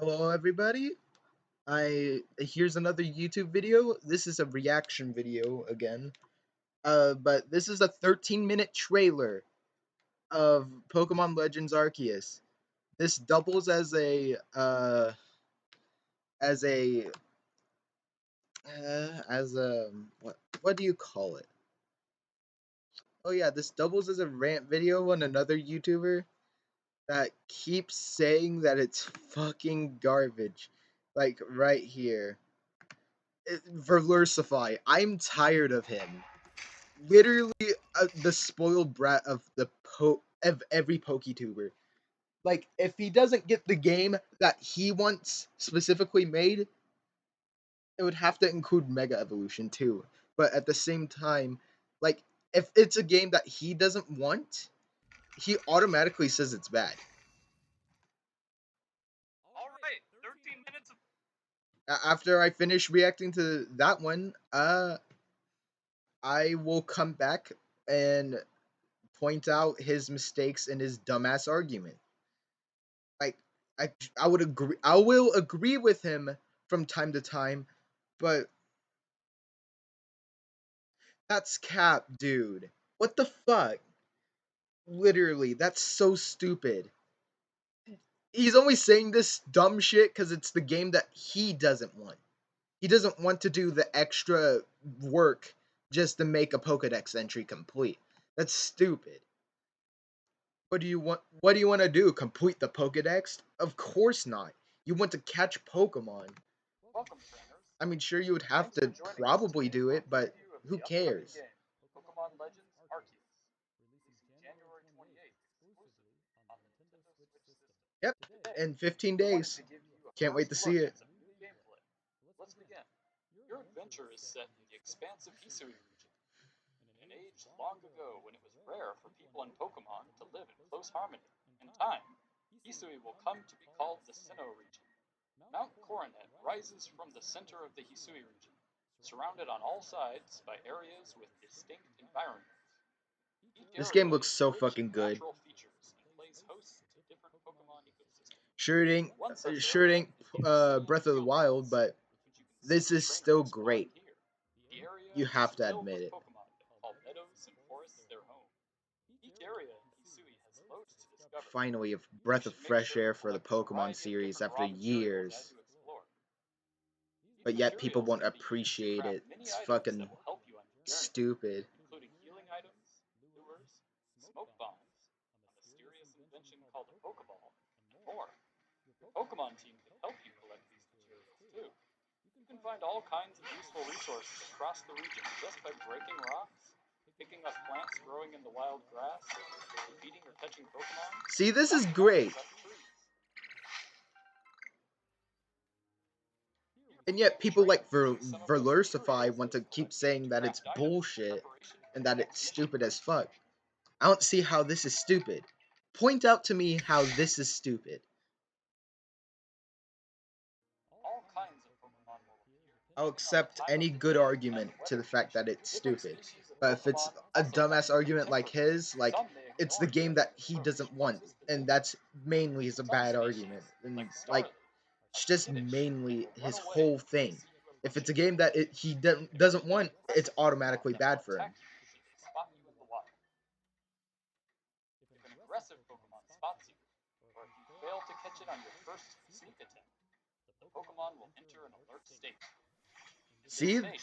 Hello everybody. Here's another YouTube video. This is a reaction video again. But this is a 13-minute trailer of Pokemon Legends Arceus. This doubles as a what do you call it? Oh yeah, this doubles as a rant video on another YouTuber that keeps saying that it's fucking garbage. Like right here. Verlursify. I'm tired of him. Literally, the spoiled brat of of every poketuber. Like, if he doesn't get the game that he wants specifically made, it would have to include Mega Evolution too. But at the same time, like, if it's a game that he doesn't want, he automatically says it's bad. All right, 13 minutes of After I finish reacting to that one, I will come back and point out his mistakes in his dumbass argument. Like I would agree. I will agree with him from time to time, but that's cap, dude. What the fuck? Literally, that's so stupid. He's only saying this dumb shit because it's the game that he doesn't want. He doesn't want to do the extra work just to make a Pokedex entry complete. That's stupid. What do you want? What do you want to do? Complete the Pokedex? Of course not. You want to catch Pokemon. welcome trainers. I mean, sure, you would have Thanks for to joining us probably today do for a it, but preview of who the upcoming cares? game, Pokemon Legends Arceus, releasing January 28th exclusively on the Nintendo Switch system. Yep, Today, in 15 we wanted days. to give you a Can't wait first to see look it. at some new gameplay. Let's begin. Your adventure is set in the expansive Hisui region. In an age long ago when it was rare for people and Pokemon to live in close harmony, in time, Hisui will come to be called the Sinnoh region. Mount Coronet rises from the center of the Hisui region, surrounded on all sides by areas with distinct environments. Each This area game looks is so rich fucking in good. natural features and plays host to different Pokemon ecosystems. Sure it ain't, One such sure it area ain't is the Insane Breath of the Field Wild, Pass, but which you can see this is trainers still spawn great. here. The area You have is to filled admit with it. Pokemon that call meadows and forests their home. Each area in Hisui has loads to discover. Finally, a You breath of should make fresh sure to air for the collect a Pokemon variety of series different after raw materials as years. you explore. These But yet people materials won't can be used to appreciate craft it. many It's items fucking that will help you on your journey, stupid. including healing items, lures, smoke bombs, a mysterious invention called a Pokeball, and more. Your Pokemon team can help you collect these materials too. You can find all kinds of useful resources across the region just by breaking rocks, picking up plants growing in the wild grass, defeating or catching Pokemon, See, this or is even great. climbing up trees. And yet people like Verlursify want to keep saying that it's bullshit and that it's stupid as fuck. I don't see how this is stupid. Point out to me how this is stupid. All kinds of Pokemon will appear I'll depending on the accept time any of the good day and argument the to the weather fact that it's conditions. Different stupid. species of But if it's Pokemon a also have dumbass different argument like his, temperaments. like, Some may it's ignore the the game weather that he approach doesn't and want, resist the and day. that's mainly is a Some bad species, argument. like And, like, Starly, it's are just skittish and mainly will run his away whole if they thing. see you If it's a approaching. game that he There doesn't may be want, it's aggressive Pokemon automatically that will bad for him. attack you should they spot you in the wild. If an aggressive Pokemon spots you, or if you fail to catch it on your first sneak attempt, the Pokemon will enter an alert state. In this See? state,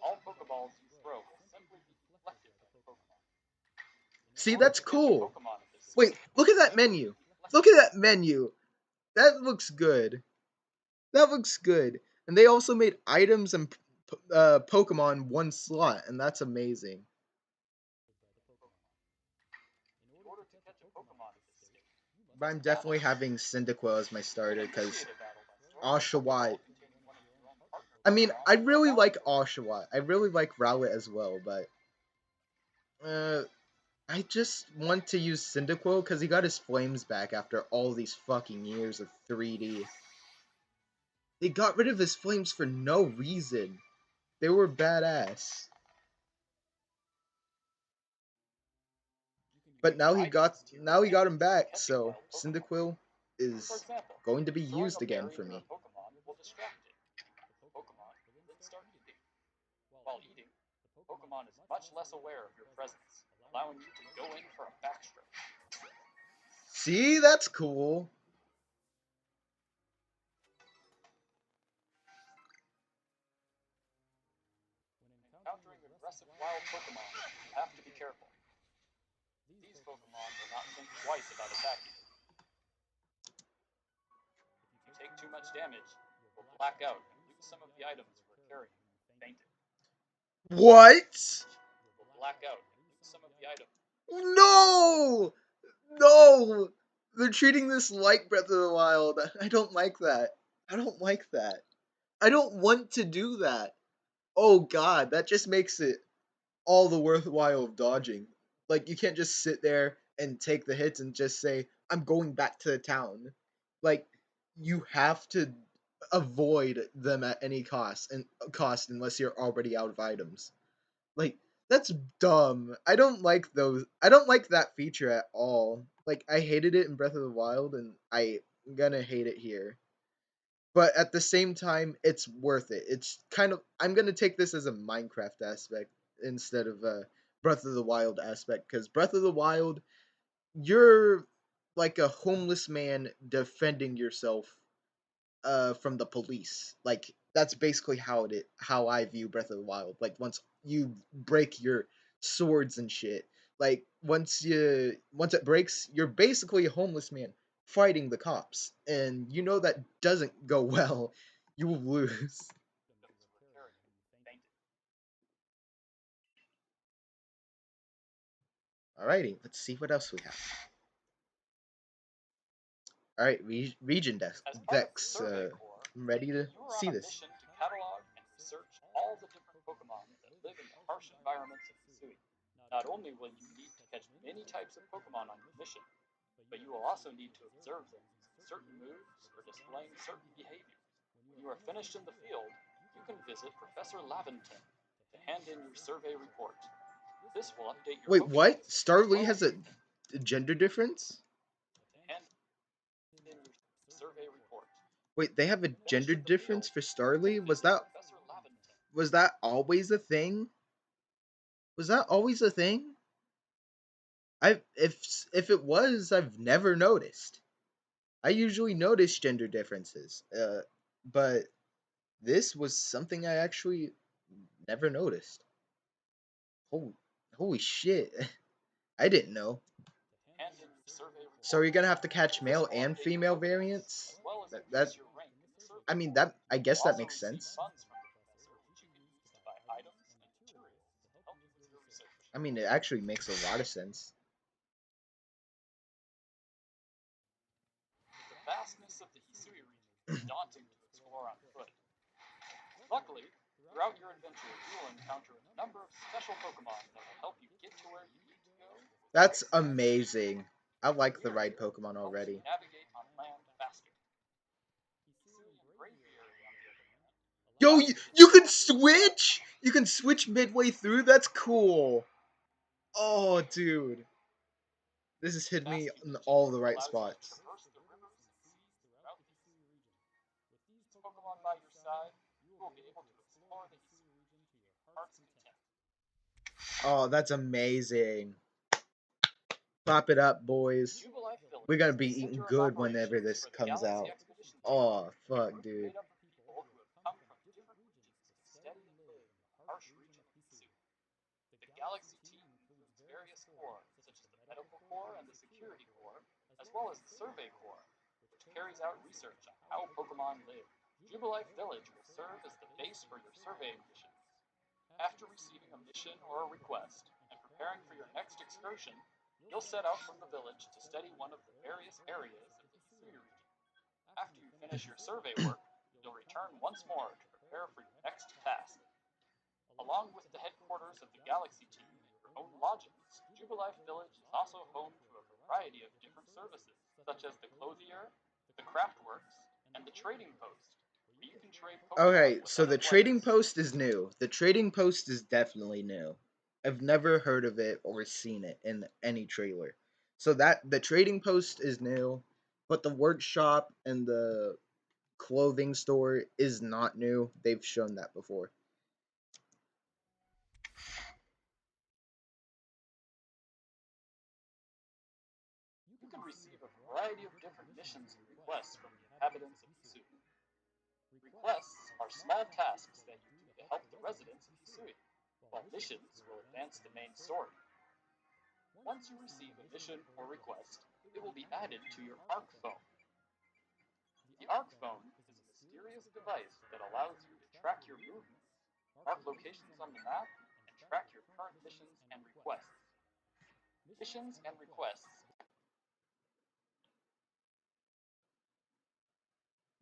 all Pokeballs you throw will simply be deflected by the Pokemon. In See, order that's to catch a cool. Pokemon at this Wait, stage, look at that simply be menu. Look deflected. at that menu. That looks good. That looks good. And they also made items and Pokemon one slot, and that's amazing. In order to catch a Pokemon at this stage, you But I'm must battle. definitely having Cyndaquil as my You can starter because initiate a battle by throwing a Oshawott. Pokeball containing one of your own partner I mean, I Pokemon into a really like battle. Oshawott. I really like Rowlet as well, but uh, I just want to use Cyndaquil because he got his flames back after all these fucking years of 3D. They got rid of his flames for no reason. They were badass. But You can use items to your now he got him advantage when back, catching so wild Pokemon. Cyndaquil, For is example, going to be throwing used a again berry for near a me. Pokemon will distract it. The Pokemon will then start eating. While eating, the Pokemon is much less aware of your presence, allowing you to go in for a backstroke. See, that's cool. When encountering aggressive wild Pokemon, you have to be careful. These Pokemon will not think twice about attacking you. If you take too much damage, you will black out and lose some of the items you are carrying when you fainted. What? You will black out and lose some of the items. No! No! They're treating this like Breath of the Wild. I don't like that. I don't like that. I don't want to do that. Oh god, that just makes it all the worthwhile of dodging. Like, you can't just sit there and take the hits and just say, I'm going back to the town. Like, you have to avoid them at any cost unless you're already out of items. Like, that's dumb. I don't like those. I don't like that feature at all. Like, I hated it in Breath of the Wild, and I'm gonna hate it here. But at the same time, it's worth it. It's kind of. I'm gonna take this as a Minecraft aspect instead of a Breath of the Wild aspect, because Breath of the Wild, you're like a homeless man defending yourself from the police. Like, that's basically how I view Breath of the Wild. Like, once you break your swords and shit, like once it breaks, you're basically a homeless man fighting the cops, and you know that doesn't go well. You will lose. Items you were carrying when you fainted. Alrighty, let's see what else we have. Alright, region As part of the decks. Survey Corps, I'm ready to you are on see a this. mission to catalog and research all the different Pokemon that live in the harsh environments of Hisui. Not only will you need to catch many types of Pokemon on your mission, but you will also need to observe them using certain moves or displaying certain behaviors. When you are finished in the field, you can visit Professor Laventon to hand in your survey report. This will update your Wait, Pokedex what? as Starly well has a gender difference? to hand in your survey report. Wait, they have a When finished gender in the field, difference for you can Starly? visit Professor Laventon. Was that always a thing? Was that always a thing? I if it was, I've never noticed. I usually notice gender differences. But this was something I actually never noticed. Holy holy shit. I didn't know. Hand in your survey So you're report. gonna have to catch This male will and update your female Pokedex variants? as well as That increase your rank in the survey. I mean that I You will guess that also makes receive sense. funds from the professor, which you can use to buy items and materials to help you with your research. I mean it actually makes a lot of sense. The vastness of the Hisui region is daunting to explore on foot. Luckily, throughout your adventure, you will encounter a number of special Pokemon that will help you get to where you need to go without That's expense. amazing. I like the ride Barrier Pokemon helps you already. navigate on land faster. Hisui and Braviary, on the other hand, Yo, allow you to you can travel yourself. switch? You can switch midway through? That's cool. Oh, dude. This has hit me Fast in Region all the right allows you to spots. traverse the rivers and seas throughout the Hisui region. With these Pokemon by your side, you will be able to explore the Hisui region to your heart's content. Oh, that's amazing. Pop it up, boys. Jubilife We're Village gonna is the be eating center of good whenever operations this for the comes Galaxy out. Expedition Team, Oh, a fuck, group dude. made up of people who have come from different regions to study and live in the harsh region of Hisui. The Galaxy Team includes various corps, such as the Medical Corps and the Security Corps, as well as the Survey Corps, which carries out research on how Pokemon live. Jubilife Village will serve as the base for your surveying missions. After receiving a mission or a request and preparing for your next excursion, you'll set out from the village to study one of the various areas of the Hisui region. After you finish your survey work, you'll return once more to prepare for your next task. Along with the headquarters of the Galaxy Team and your own lodgings, Jubilife Village is also home to a variety of different services, such as the Clothier, the Craftworks, and the Trading Post, where you can trade Pokemon Okay, with so other the trading players. post is new. The trading post is definitely new. I've never heard of it or seen it in any trailer. So that the trading post is new. But the workshop and the clothing store is not new. They've shown that before. You can receive a variety of different missions and requests from the inhabitants of Hisui. Requests are small tasks that you do to help the residents of Hisui, while missions will advance the main story. Once you receive a mission or request, it will be added to your ARC phone. The ARC phone is a mysterious device that allows you to track your movements, mark locations on the map, and track your current missions and requests. Missions and requests.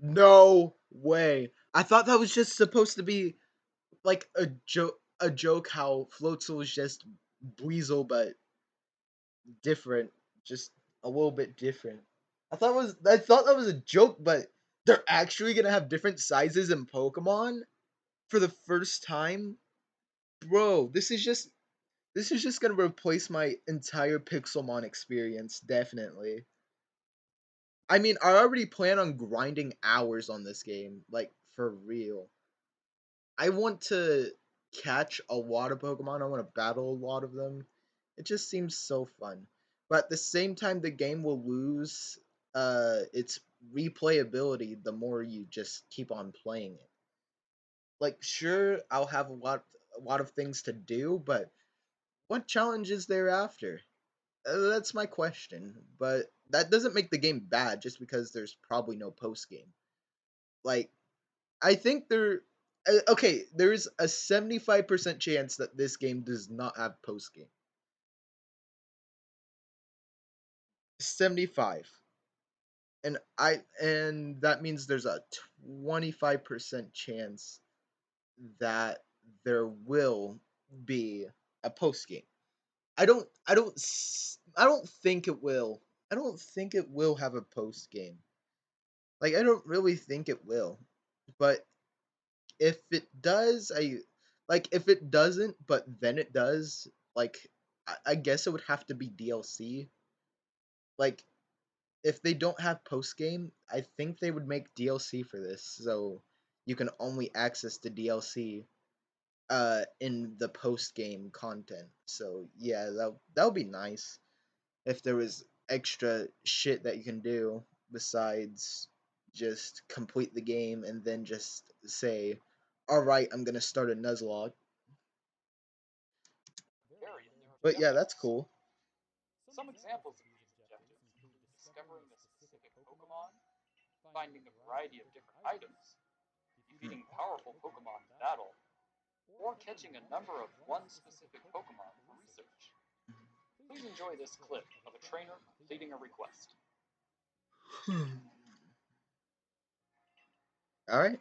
No way. I thought that was just supposed to be like a joke how Floatzel is just Weasel but different, just a little bit different. I thought that was a joke, but they're actually gonna have different sizes in Pokemon for the first time. Bro, this is just gonna replace my entire Pixelmon experience, definitely. I mean, I already plan on grinding hours on this game, like for real. I want to catch a lot of Pokemon. I want to battle a lot of them. It just seems so fun. But at the same time, the game will lose its replayability the more you just keep on playing it. Like, sure, I'll have a lot of things to do, but what challenge is there after? That's my question. But that doesn't make the game bad just because there's probably no post game. Like, I think okay, there's a 75% chance that this game does not have post game. 75. And that means there's a 25% chance that there will be a post game. I don't think it will. I don't think it will have a post game. Like I don't really think it will. But if it does, I like if it doesn't, but then it does, like I guess it would have to be DLC. Like if they don't have post game, I think they would make DLC for this, so you can only access the DLC in the post game content. So yeah, that would be nice if there was extra shit that you can do besides just complete the game and then just say, all right, I'm gonna start a Nuzlocke. Vary in their But yeah, that's objectives. cool. Some examples of these objectives include discovering a specific Pokemon, finding a variety of different items, Hmm. defeating powerful Pokemon in battle, or catching a number of one specific Pokemon for research. Please enjoy this clip of a trainer completing a request. All right.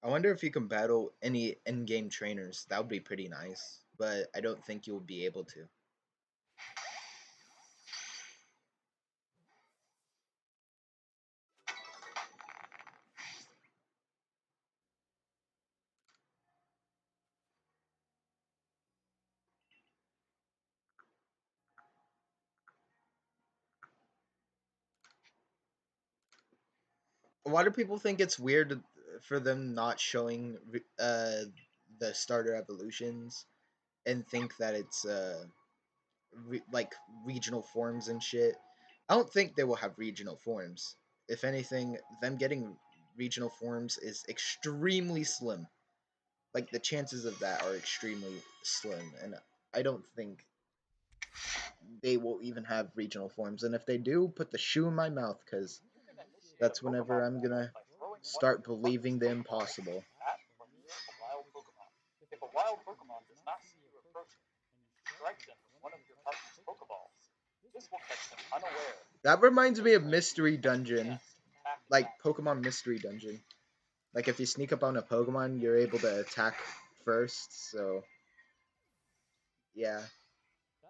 I wonder if you can battle any in-game trainers. That would be pretty nice, but I don't think you'll be able to. Why do people think it's weird for them not showing the starter evolutions and think that it's like regional forms and shit? I don't think they will have regional forms. If anything, them getting regional forms is extremely slim. Like the chances of that are extremely slim, and I don't think they will even have regional forms. And if they do, put the shoe in my mouth, because You can initiate a that's whenever Pokemon I'm battle gonna by throwing one of start your partner's believing the Pokeballs impossible. at or near a wild Pokemon. If a wild Pokemon does not see you approaching, and you strike them with one of your partner's Pokeballs, this will catch them unaware, That and reminds me they of will lose Mystery any Dungeon, chance to attack and like match. Pokemon Mystery Dungeon. Like if you sneak up on a Pokemon, you're able to attack first. So yeah,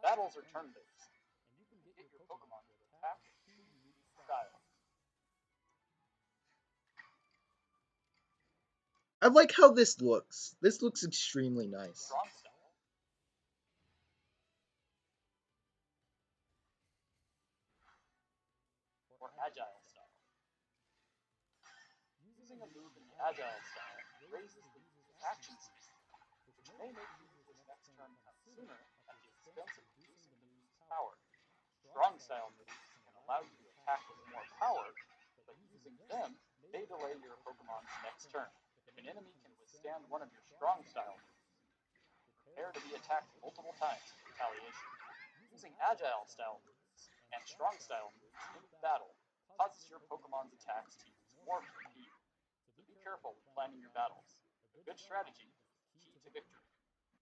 Battles are turn-based, and you can get your Pokemon to attack in two unique styles. I like how this looks. This looks extremely nice. Strong style, or agile style. Using a move in the agile style raises the user's action speed, which may make the user's next turn come sooner at the expense of reducing the move's power. Strong style moves can allow you to attack with more power, but using them may delay your Pokemon's next turn. If an enemy can withstand one of your strong style moves, prepare to be attacked multiple times in retaliation. Using agile style moves and strong style moves in battle causes your Pokemon's attacks to use more PP, so be careful when planning your battles. A good strategy is key to victory.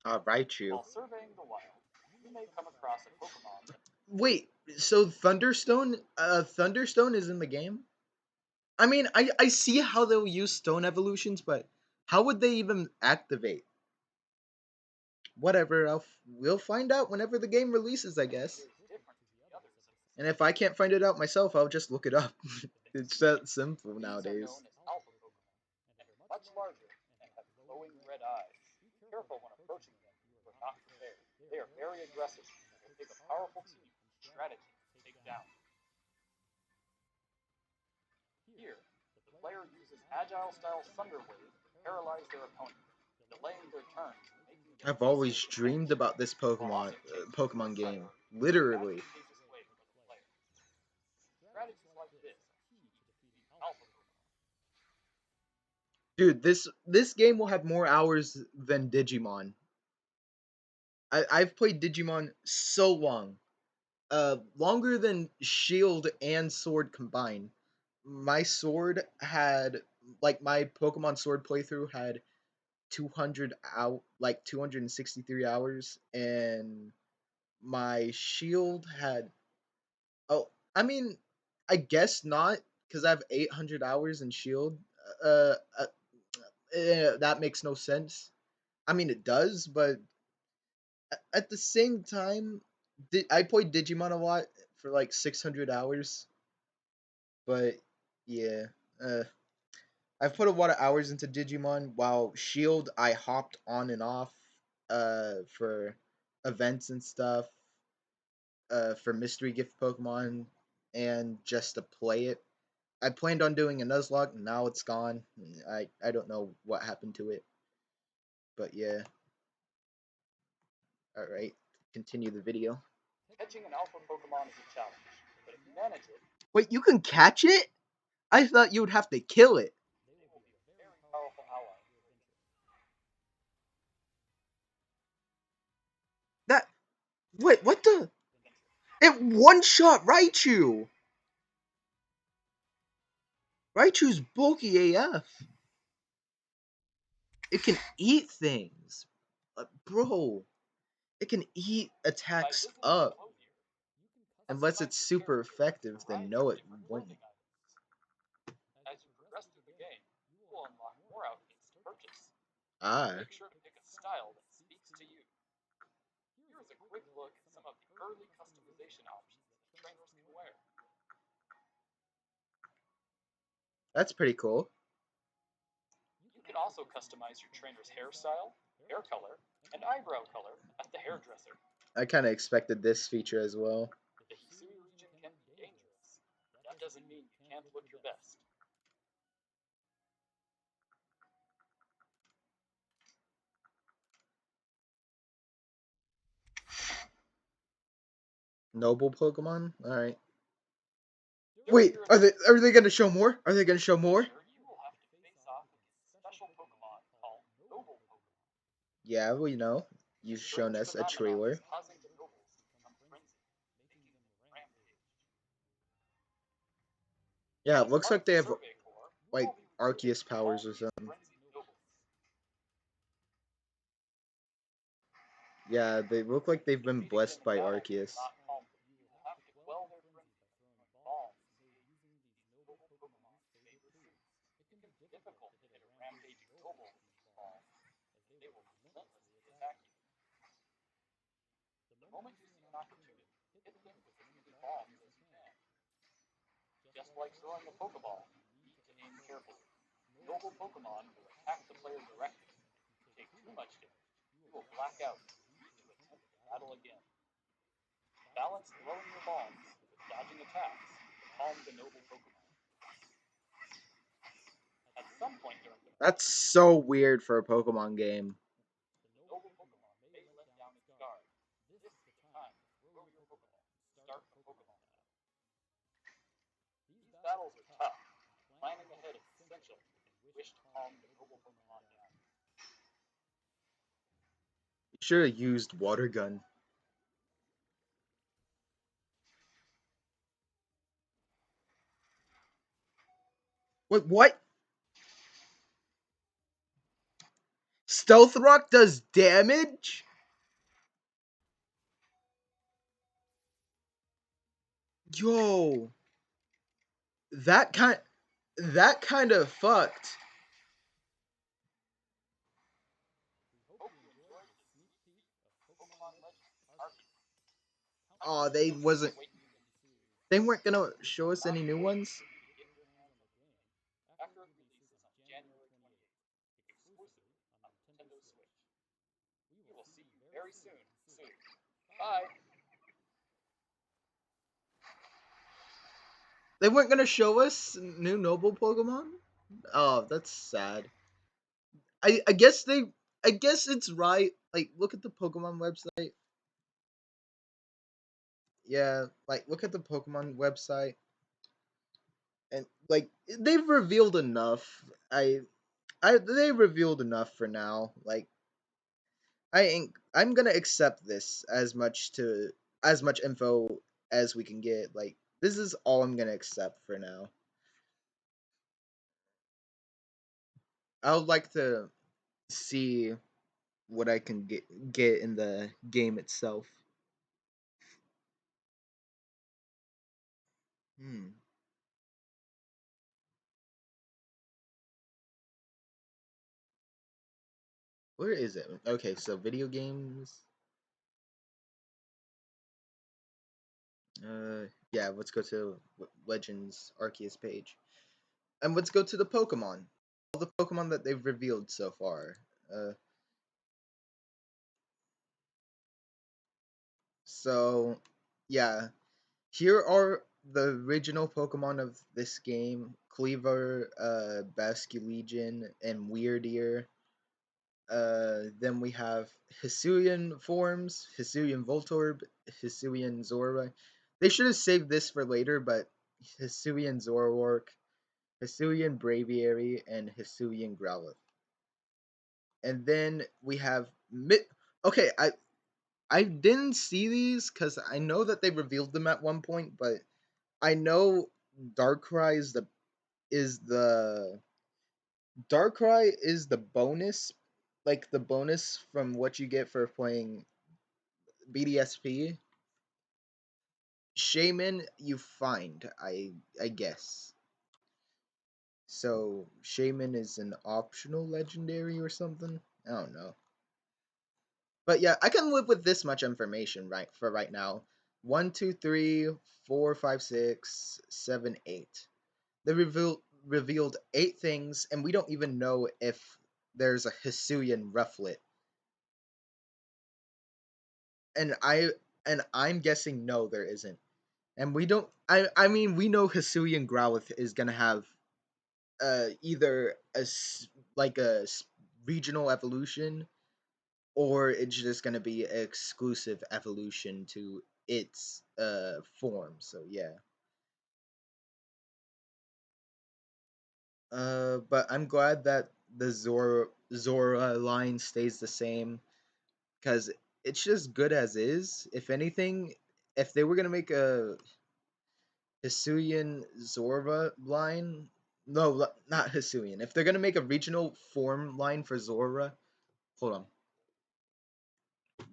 Raichu. While surveying the wild, you may come across a Pokemon that Wait, so Thunderstone is in the game? I mean, I see how they'll use stone evolutions, but how would they even activate? Whatever, we'll find out whenever the game releases, I guess. is different to the others of its And if I can't find it out myself, I'll just look it up. species. It's that simple These are nowadays. known as alpha Pokemon, and are much larger and have glowing red eyes. Be careful when approaching them if you are not prepared. They are very aggressive and will take a powerful team and strategy to take down. Here, the player uses agile style Thunder Wave to paralyze their opponent, delaying their turns and making them I've easier always to dreamed catch, about this while Pokemon also taking Pokemon Steel game. Type Literally. advantageous way for the player. Strategies like this are key to defeating alpha Pokemon. Dude, this game will have more hours than Digimon. I've played Digimon so long. Longer than Shield and Sword combined. My sword had my Pokemon Sword playthrough had 263 hours, and my Shield had, oh, I mean, I guess not, because I have 800 hours in Shield. Uh, uh, that makes no sense. I mean, it does, but at the same time, I played Digimon a lot for like 600 hours, but yeah, uh, I've put a lot of hours into Digimon. While Shield, I hopped on and off, for events and stuff, for mystery gift Pokemon, and just to play it. I planned on doing a Nuzlocke, and now it's gone. I don't know what happened to it, but yeah. All right, continue the video. Catching an alpha Pokemon is a challenge, but if you manage it, Wait, you can catch it? I thought you would have to kill it. they will be a very powerful ally in your adventure. That Wait, what the? It one shot Raichu. Raichu's bulky AF. It can eat things, bro. It can eat By attacks visiting the up. Clothier, you can Unless customize it's your super character with a effective, then variety no, of it different wouldn't. clothing items. As you progress through the game, you will unlock more outfits to purchase. Ah, Make sure to pick a style that speaks to you. Here is a quick look at some of the early customization options that trainers can wear. that's pretty cool. You can also customize your trainer's hairstyle, hair color, and eyebrow color at the hairdresser. I kind of expected this feature as well. The Hisui region can be dangerous. That doesn't mean you can't look your best. Noble Pokemon. All right. During Wait, your are they gonna show more? Are they gonna show more? adventure, you will have to face off against special Pokemon called Noble Pokemon. Yeah, we know. You've This shown strange us a phenomenon trailer. is causing the nobles to become frenzied, making them rampage. Yeah, it As looks part like of they the have survey corps, you like will be recruited Arceus to calm powers or these something. frenzied nobles. Yeah, they look like they've been Defeating them blessed in by battle Arceus. will not calm them. You will have to quell their frenzy by throwing bombs using these noble Pokemon's favorite foods. It can be difficult to hit a rampaging noble with these bombs, as they will relentlessly attack you. The moment you see an opportunity, hit them with as many bombs as you can. Just like throwing a Pokeball, you need to aim carefully. Noble Pokemon will attack the player directly. If you take too much damage, you will black out and need to attempt the battle again. Balance throwing your bombs with dodging attacks to calm the Noble Pokemon. At some point during the battle, That's so weird for a Pokemon game. the Noble Pokemon may let down its guard. This is the time to throw your Pokeball and start a Pokemon battle. These battles are tough, and planning ahead is essential if you wish to calm the Noble Pokemon down. You should have used Water Gun. Wait, what? Stealth Rock does damage? Yo, that kind that kind of fucked. We hope you enjoyed this sneak peek of Pokemon Legends Arceus. How Oh, many they episodes wasn't await you in the series? they weren't gonna If show you're us not any new sure, ones? get your hands on the game after it releases on January 28th, exclusively on Nintendo Switch. We will see you very soon. Bye! They weren't gonna show us new noble Pokemon? Oh, that's sad. I guess I guess it's right. Like look at the Pokemon website. Yeah, like look at the Pokemon website and like they've revealed enough. They revealed enough for now. Like I'm gonna accept this as much info as we can get. Like this is all I'm gonna accept for now. I would like to see what I can get in the game itself. Hmm. Where is it? Okay, so video games. Yeah, let's go to Legends Arceus page. And let's go to the Pokemon. All the Pokemon that they've revealed so far. Uh, so yeah, here are the original Pokemon of this game: Cleaver, Basculegion, and Weirdeer. Then we have Hisuian forms, Hisuian Voltorb, Hisuian Zorba. They should have saved this for later, but Hisuian Zoroark, Hisuian Braviary, and Hisuian Growlithe. And then we have Okay, I didn't see these because I know that they revealed them at one point, but I know Darkrai is the Darkrai is the bonus, like the bonus from what you get for playing BDSP. Shaman you find, I guess. So Shaman is an optional legendary or something. I don't know. But yeah, I can live with this much information right now. One, two, three, four, five, six, seven, eight. They revealed eight things, and we don't even know if there's a Hisuian Rufflet. And I'm guessing no, there isn't. And we don't. I mean, we know Hisuian Growlithe is gonna have either like regional evolution, or it's just gonna be an exclusive evolution to its form. So yeah. But I'm glad that the Zora line stays the same because it's just good as is. If anything, if they were gonna make a Hisuian Zorba line, no, not Hisuian. If they're gonna make a regional form line for Zora, hold on,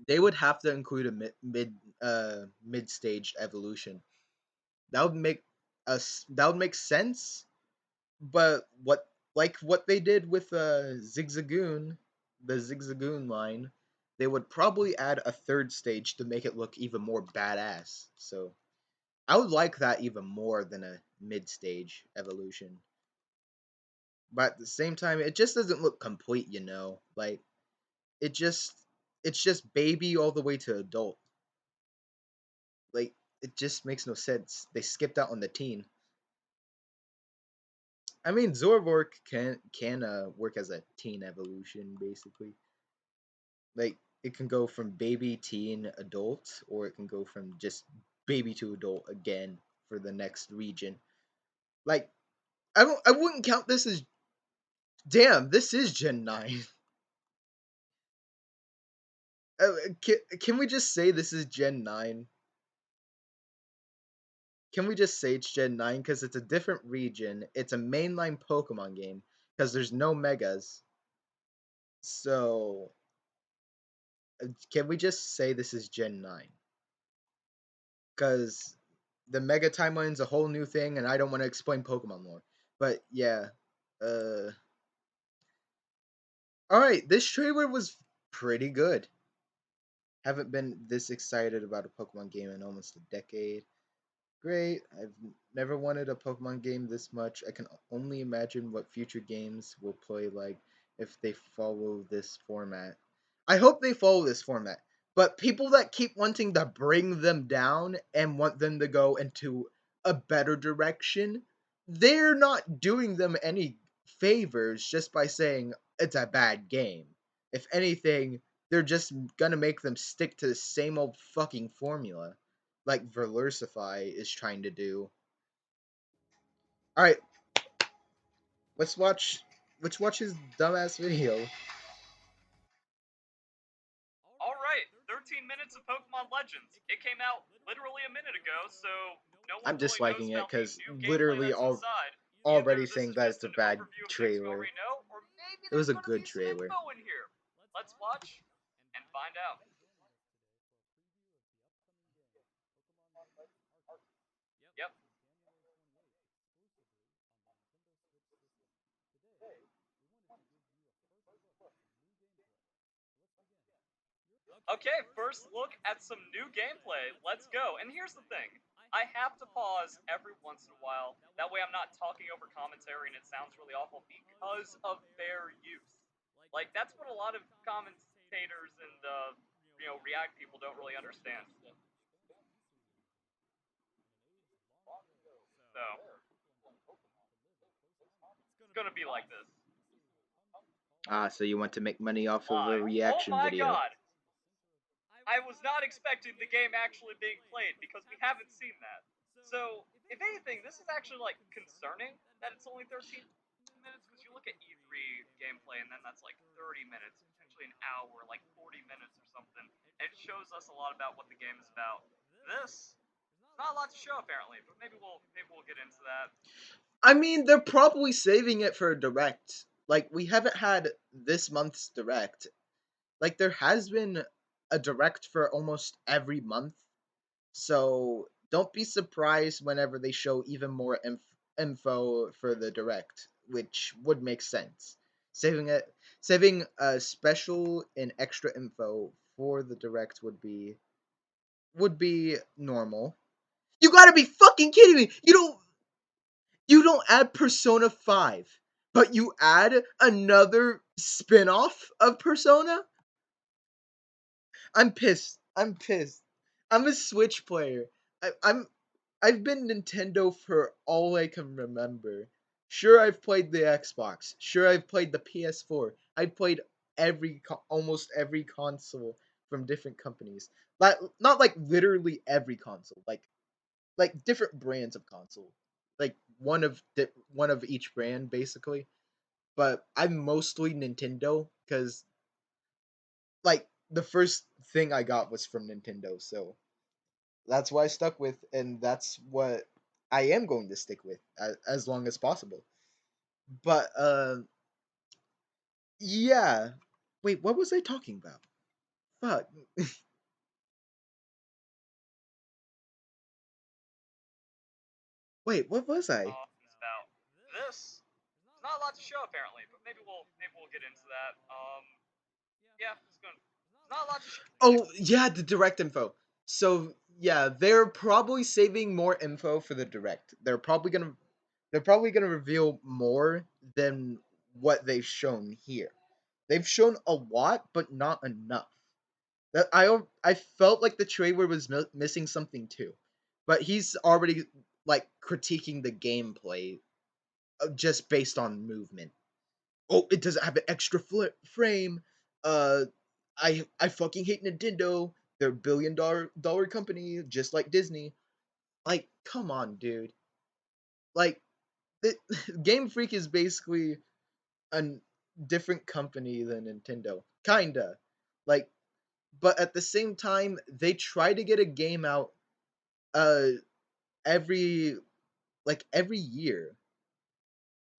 they would have to include a mid stage evolution. That would make that would make sense. But what they did with Zigzagoon, the Zigzagoon line, they would probably add a third stage to make it look even more badass. So I would like that even more than a mid stage evolution. but at the same time, it just doesn't look complete. Like it just it's just baby all the way to adult. Like it just makes no sense. They skipped out on the teen. I mean, Zorvork can work as a teen evolution basically. Like it can go from baby, teen, adult, or it can go from just baby to adult again for the next region. Like I wouldn't count this as damn. This is Gen 9. Can we just say this is Gen 9? Can we just say it's Gen 9 because it's a different region? It's a mainline Pokemon game because there's no megas. So can we just say this is Gen 9? Because the mega timeline's a whole new thing, and I don't want to explain Pokemon lore. But yeah, uh, all right. This trailer was pretty good. Haven't been this excited about a Pokemon game in almost a decade. Great. I've never wanted a Pokemon game this much. I can only imagine what future games will play like if they follow this format. I hope they follow this format. But people that keep wanting to bring them down and want them to go into a better direction, they're not doing them any favors just by saying it's a bad game. If anything, they're just gonna make them stick to the same old fucking formula like Verlursify is trying to do. All right, let's watch his dumbass video. All right, 13 minutes of Pokemon Legends. It came out literally a minute ago, so no I'm one really knows disliking it about the because new gameplay literally that's inside. already Either this saying is that it's just a an bad overview of things you trailer. already know, or maybe It was there's a going to good be some trailer. info in here. Let's watch and find out. Yep. Okay, first look at some new gameplay. Let's go. And here's the thing. I have to pause every once in a while. That way I'm not talking over commentary and it sounds really awful because of fair use. Like, that's what a lot of commentators and, React people don't really understand. So, it's gonna be like this. Ah, so you want to make money off of a Why? Oh reaction my video? god! I was not expecting the game actually being played because we haven't seen that. So, if anything, this is actually like concerning that it's only 13 minutes because you look at E3 gameplay and then that's like 30 minutes, potentially an hour, like 40 minutes or something. And it shows us a lot about what the game is about. This not a lot to show apparently, but maybe we'll get into that. I mean, they're probably saving it for a direct. Like we haven't had this month's direct. Like there has been a direct for almost every month. So don't be surprised whenever they show even more info for the direct, which would make sense. Saving a special and extra info for the direct would be normal. You gotta be fucking kidding me! You don't add Persona 5, but you add another spin-off of Persona? I'm pissed. I'm pissed. I'm a Switch player. I've been Nintendo for all I can remember. Sure, I've played the Xbox. Sure, I've played the PS4. I've played almost every console from different companies. Not like literally every console. Like different brands of console. Like one of each brand basically. But I'm mostly Nintendo because like the first thing I got was from Nintendo, so that's what I stuck with, and that's what I am going to stick with as long as possible. But yeah. Wait, what was I talking about? Fuck. Wait, what was I? It's about this. There's not a lot to show apparently, but maybe we'll get into that. Yeah, it's gonna. There's not a lot to show. Oh yeah, the direct info. So yeah, they're probably saving more info for the direct. they're probably going to reveal more than what they've shown here. They've shown a lot, but not enough. That I felt like the trailer was missing something too, but he's already like critiquing the gameplay just based on movement. Oh, it doesn't have an extra frame. Uh, I fucking hate Nintendo. They're a billion dollar company, just like Disney. Like, come on, dude. Like, the, Game Freak is basically a different company than Nintendo, kinda. Like, but at the same time, they try to get a game out uh every every year,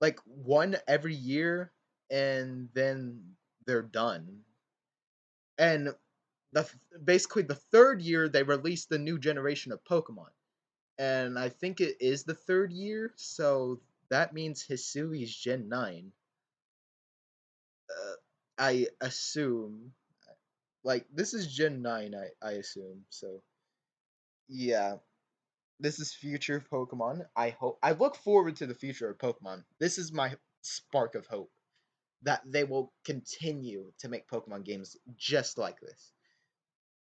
like one every year, and then they're done. And the basically the third year they released the new generation of Pokemon, and I think it is the third year, so that means Hisui's Gen 9. Uh, I assume, like this is Gen 9. I assume so. Yeah, this is future Pokemon. I look forward to the future of Pokemon. This is my spark of hope that they will continue to make Pokemon games just like this.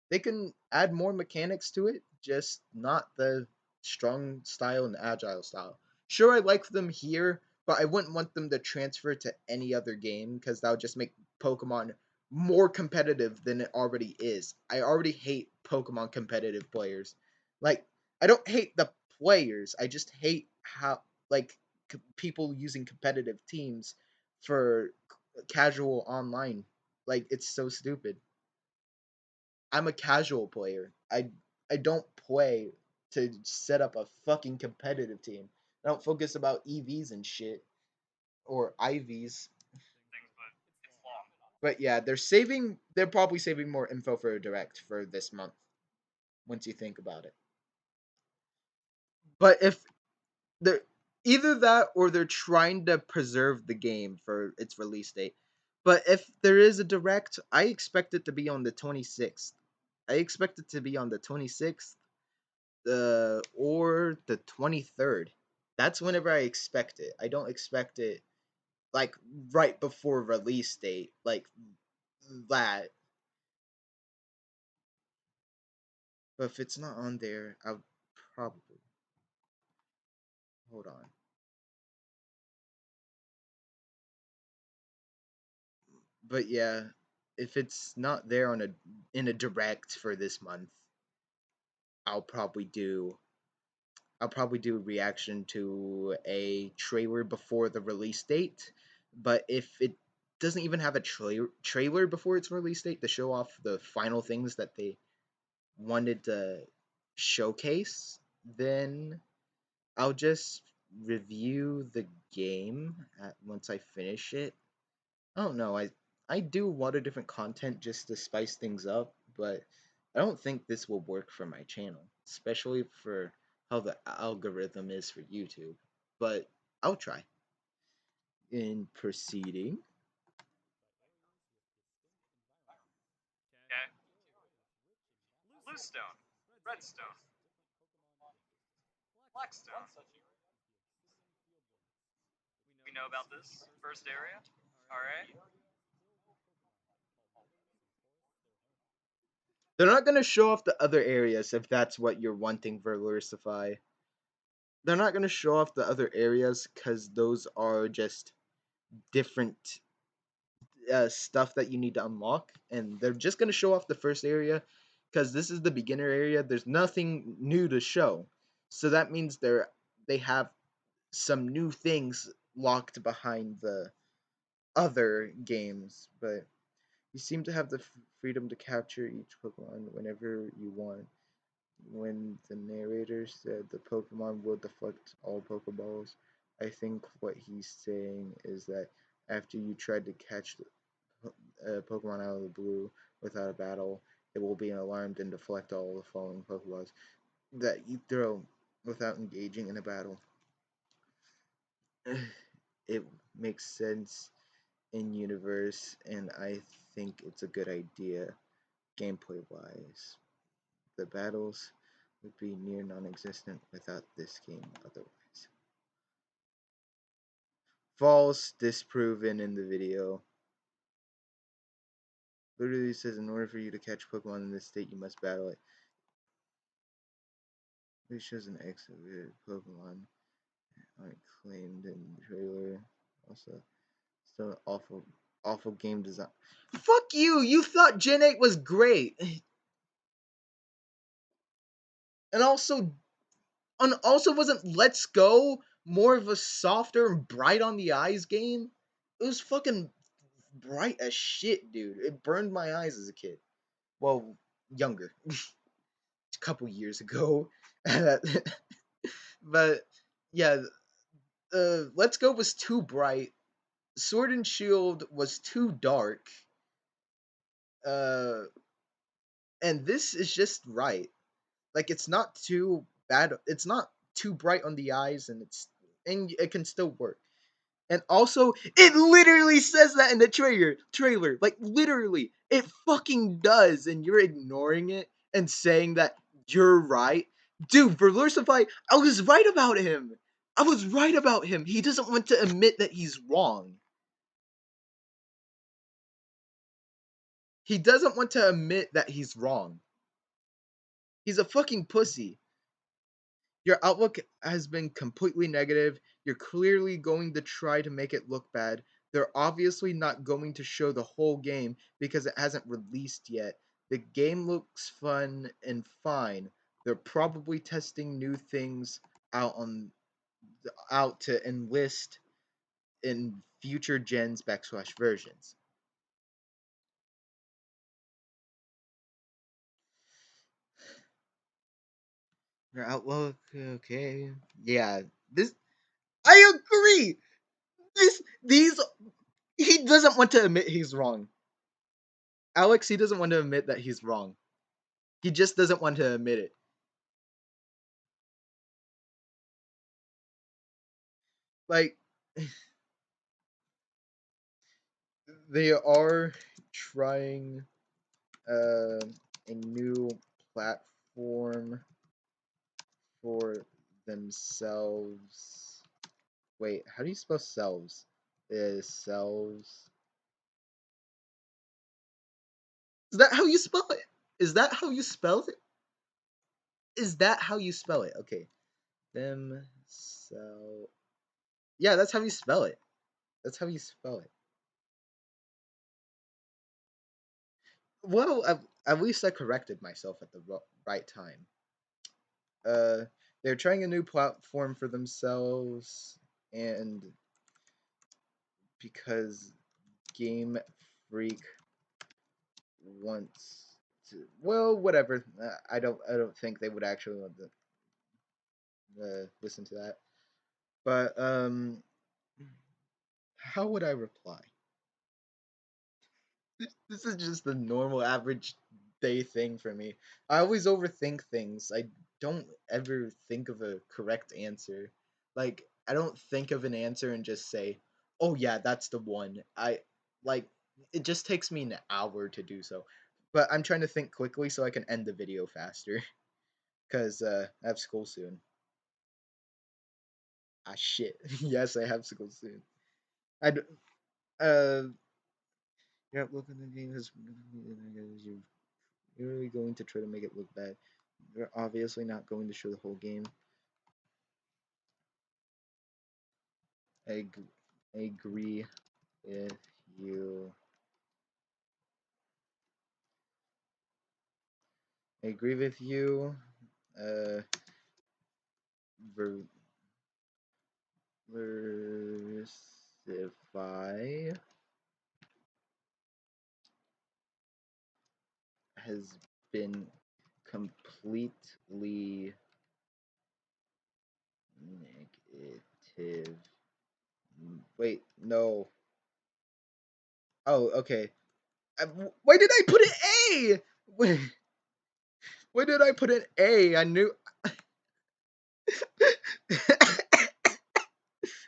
They can add more mechanics to it, just not the strong style and agile style. Sure, I like them here, but I wouldn't want them to transfer to any other game because that would just make Pokemon more competitive than it already is. I already hate Pokemon competitive players. Like, I don't hate the players, I just hate how, like, people using competitive teams for casual online. Like, it's so stupid. I'm a casual player. I don't play to set up a fucking competitive team. I don't focus about EVs and shit or IVs. Things, but it's long. But yeah, they're probably saving more info for a direct for this month once you think about it. But if they're either that or they're trying to preserve the game for its release date. But if there is a direct, I expect it to be on the 26th. I expect it to be on the 26th or the 23rd. That's whenever I expect it. I don't expect it like right before release date, like that. But if it's not on there, I'll probably hold on. But yeah, if it's not there on a in a direct for this month, I'll probably do I'll probably do a reaction to a trailer before the release date. But if it doesn't even have a trailer before its release date to show off the final things that they wanted to showcase, then I'll just review the game once I finish it. I don't know. I do a lot of different content just to spice things up, but I don't think this will work for my channel, especially for how the algorithm is for YouTube. But I'll try. In proceeding, Okay. Bluestone, Redstone, Blackstone. We know about this first area. All right. they're not going to show off the other areas if that's what you're wanting for Lursify. They're not going to show off the other areas because those are just different stuff that you need to unlock, and they're just going to show off the first area because this is the beginner area. There's nothing new to show, so that means they have some new things locked behind the other games. But you seem to have the freedom to capture each Pokemon whenever you want. When the narrator said the Pokemon will deflect all Pokeballs, I think what he's saying is that after you tried to catch Pokemon out of the blue without a battle, it will be alarmed and deflect all the following Pokeballs that you throw without engaging in a battle. It makes sense in universe, and I think it's a good idea gameplay wise. The battles would be near non existent without this game otherwise. False, disproven in the video. Literally says in order for you to catch Pokemon in this state, you must battle it. It shows an exhibited Pokemon claimed in the trailer. Also, still an awful game design. Fuck you! You thought Gen 8 was great! And also wasn't Let's Go more of a softer and bright on the eyes game? It was fucking bright as shit, dude. It burned my eyes as a kid. Well, younger. A couple years ago. But yeah, Let's Go was too bright. Sword and Shield was too dark. Uh, and this is just right. Like it's not too bad. It's not too bright on the eyes, and it can still work. And also, it literally says that in the trailer. Like literally, it fucking does, and you're ignoring it and saying that you're right. Dude, Verlucify, I was right about him. I was right about him. He doesn't want to admit that he's wrong. He doesn't want to admit that he's wrong. He's a fucking pussy. Your outlook has been completely negative. You're clearly going to try to make it look bad. They're obviously not going to show the whole game because it hasn't released yet. The game looks fun and fine. They're probably testing new things out to enlist in future gens / versions. Your outlook, okay. Yeah, this I agree. These he doesn't want to admit he's wrong. Alex, he doesn't want to admit that he's wrong. He just doesn't want to admit it. Like they are trying a new platform for themselves. Wait, how do you spell selves? Is selves? Is that how you spell it? Is that how you spell it? Is that how you spell it? Okay, themselves. Yeah, that's how you spell it. That's how you spell it. Well, at least I corrected myself at the right time. Uh, they're trying a new platform for themselves, and because Game Freak wants to, well, whatever. I don't think they would actually want to listen to that. But how would I reply? This is just the normal average day thing for me. I always overthink things. I don't ever think of a correct answer. Like I don't think of an answer and just say, "Oh yeah, that's the one." Like it just takes me an hour to do so. But I'm trying to think quickly so I can end the video faster cuz I have school soon. Ah shit. Yes, I have school soon. I uh yeah, look at the game has you're really going to try to make it look bad. You're obviously not going to show the whole game. I, I agree with you. I agree with you. Uh, Versify has been completely negative. Wait, no. Oh, okay. Why did I put an A? Wait, why did I put an A? I knew.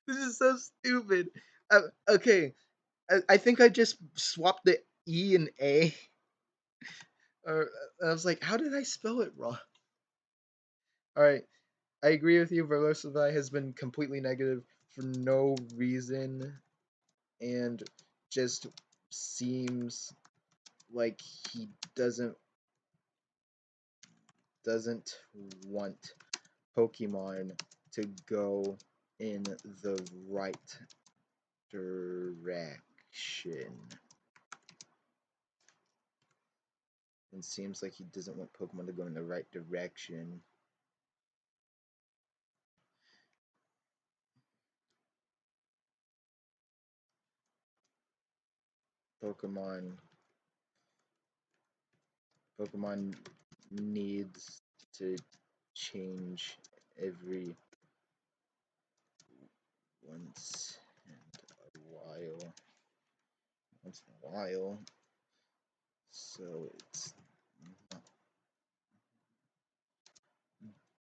This is so stupid. Okay, I think I just swapped the E and A. Or I was like, how did I spell it wrong? All right, I agree with you. Velocify has been completely negative. for no reason and just seems like he doesn't want Pokemon to go in the right direction. It seems like he doesn't want Pokemon to go in the right direction. Pokemon Pokemon needs to change every once in a while. Once in a while. So it's not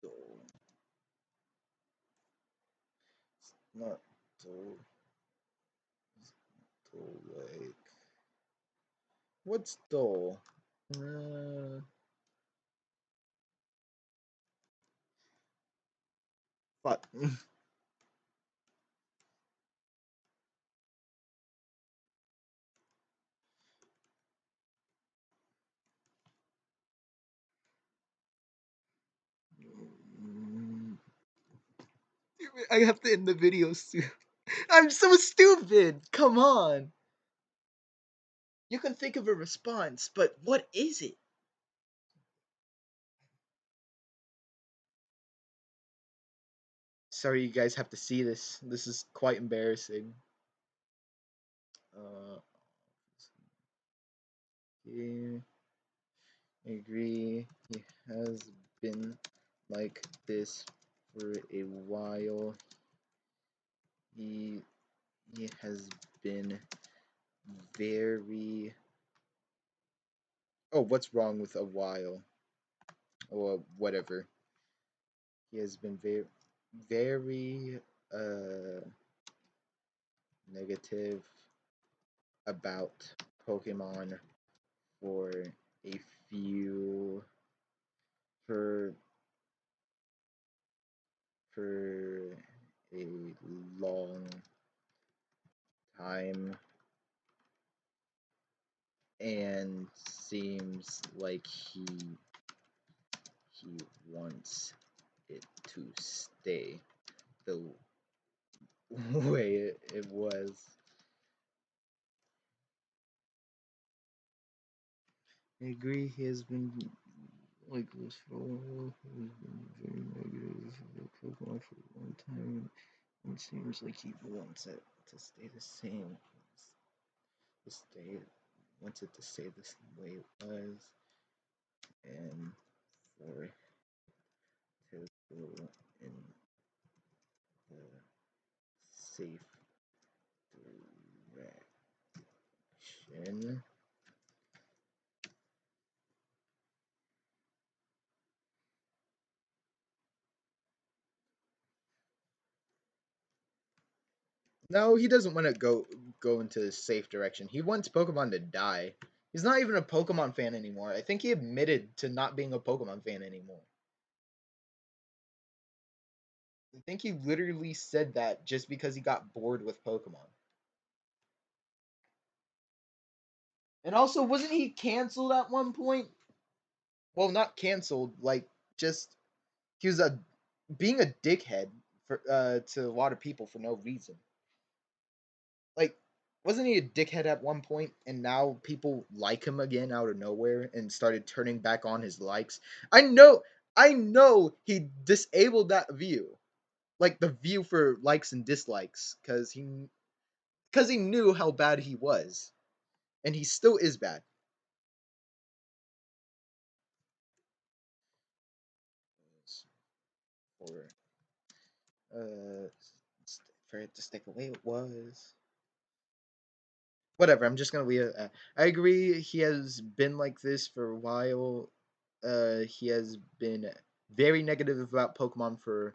dull. It's not dull. It's dull like what's dull? Uh, fuck. I have to end the video soon. I'm so stupid. Come on. You can think of a response, but what is it? Sorry, you guys have to see this. This is quite embarrassing. Uh, yeah, I agree. He has been like this for a while. He he has been very. Oh, what's wrong with a while? Or whatever. He has been very negative about Pokemon for a few for for a long time and seems like he wants it to stay the way it was. I agree he has been like this for a while. He's been very negative about Pokemon for a long time. It seems like he wants it to stay the same. To stay wants it to stay the way it was and for to go in the safe direction. No, he doesn't want to go into the safe direction. He wants Pokemon to die. He's not even a Pokemon fan anymore. I think he admitted to not being a Pokemon fan anymore. I think he literally said that just because he got bored with Pokemon. And also, wasn't he canceled at one point? Well, not canceled, like just he was a being a dickhead for to a lot of people for no reason. Like, wasn't he a dickhead at one point, and now people like him again out of nowhere and started turning back on his likes? I know he disabled that view, like the view for likes and dislikes, because he knew how bad he was, and he still is bad. For uh, for it to stick the way it was. Whatever. I'm just gonna leave it. I agree. He has been like this for a while. He has been very negative about Pokemon for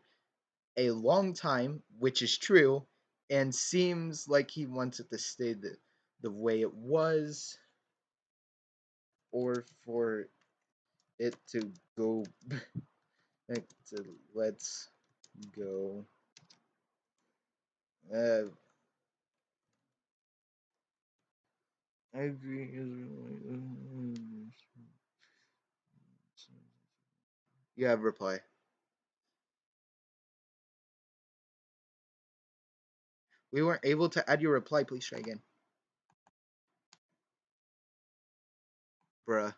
a long time, which is true, and seems like he wants it to stay the way it was, or for it to go back to let's go Uh, I agree. You have reply. We weren't able to add your reply. Please try again, bruh.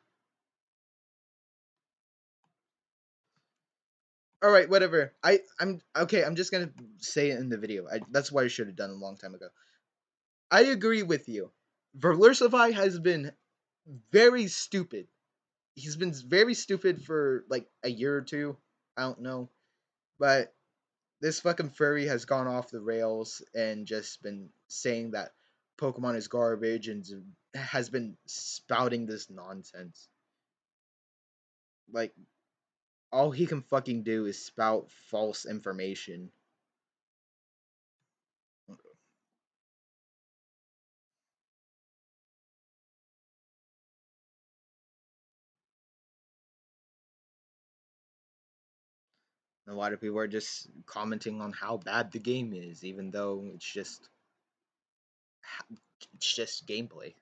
All right, whatever. I'm okay. I'm just gonna say it in the video. That's what I should have done a long time ago. I agree with you. Verlursify has been very stupid. He's been very stupid for like a year or two. I don't know, but this fucking furry has gone off the rails and just been saying that Pokemon is garbage and has been spouting this nonsense. Like all he can fucking do is spout false information. A lot of people are just commenting on how bad the game is, even though it's just gameplay.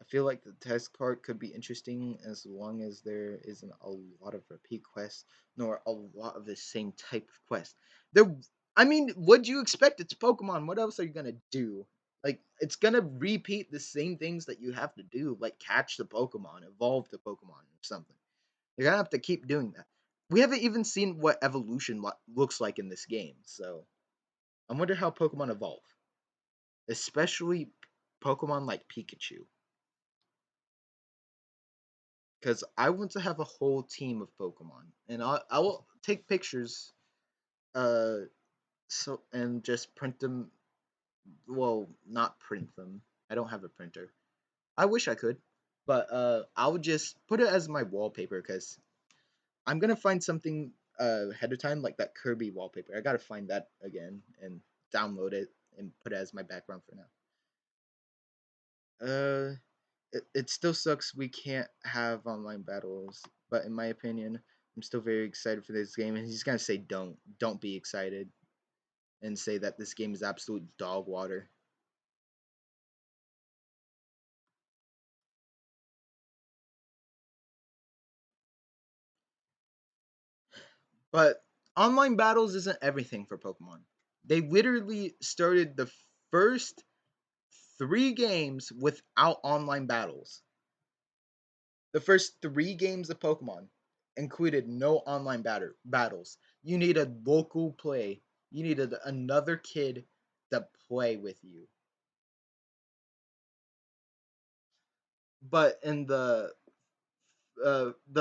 I feel like the test part could be interesting as long as there isn't a lot of repeat quests, nor a lot of the same type of quest. There, I mean, what do you expect? It's Pokemon. What else are you gonna do? Like, it's gonna repeat the same things that you have to do, like catch the Pokemon, evolve the Pokemon, or something. You're gonna have to keep doing that. We haven't even seen what evolution looks like in this game, so I wonder how Pokemon evolve, especially Pokemon like Pikachu. Because I want to have a whole team of Pokemon, and I will take pictures, uh, so and just print them. Well, not print them. I don't have a printer. I wish I could, but I would just put it as my wallpaper because I'm gonna find something ahead of time like that Kirby wallpaper. I gotta find that again and download it and put it as my background for now. It still sucks we can't have online battles, but in my opinion, I'm still very excited for this game. And he's gonna say don't be excited, and say that this game is absolute dog water. But online battles isn't everything for Pokemon. They literally started the first 3 games without online battles. The first 3 games of Pokemon included no online battles. You needed local play. You needed another kid to play with you. But in the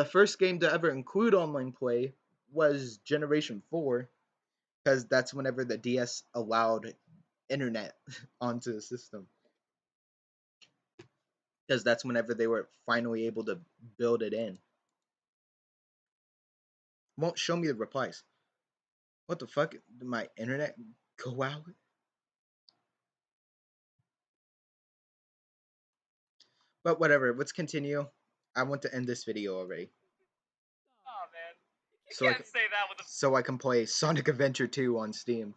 first game to ever include online play was Generation 4, because that's whenever the DS allowed internet onto the system. Because that's whenever they were finally able to build it in. Won't show me the replies. What the fuck? Did my internet go out? But whatever, let's continue. I want to end this video already. Oh man, you So can't say that with a so I can play Sonic Adventure 2 on Steam.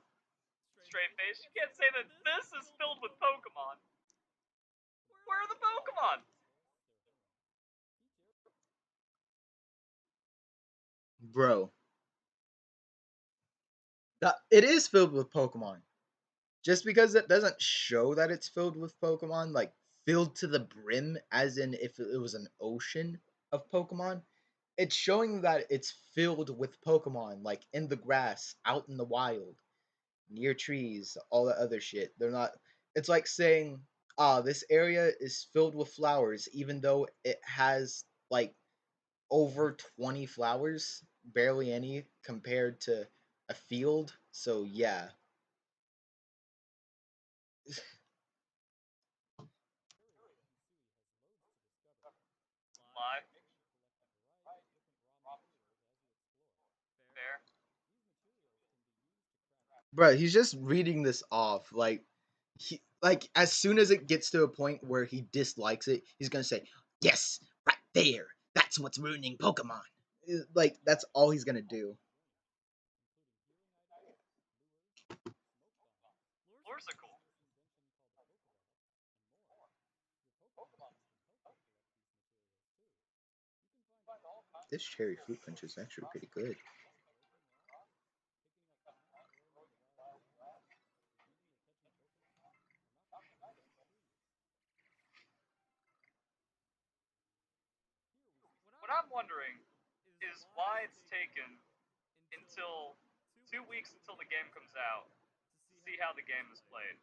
straight face. You can't say that this is filled with Pokemon. Where are the Pokemon? Bro, it is filled with Pokemon. Just because it doesn't show that it's filled with Pokemon, like filled to the brim, as in if it was an ocean of Pokemon, it's showing that it's filled with Pokemon, like in the grass, out in the wild, near trees, all that other shit. They're not. It's like saying, "Ah, this area is filled with flowers," even though it has like over 20 flowers, barely any compared to a field. So yeah, Live. Fair. bro, he's just reading this off. Like as soon as it gets to a point where he dislikes it, he's gonna say, "Yes, right there. That's what's ruining Pokemon." Like that's all he's gonna do. This cherry fruit punch is actually pretty good. What I'm wondering is why it's taken until 2 weeks until the game comes out to see how the game is played.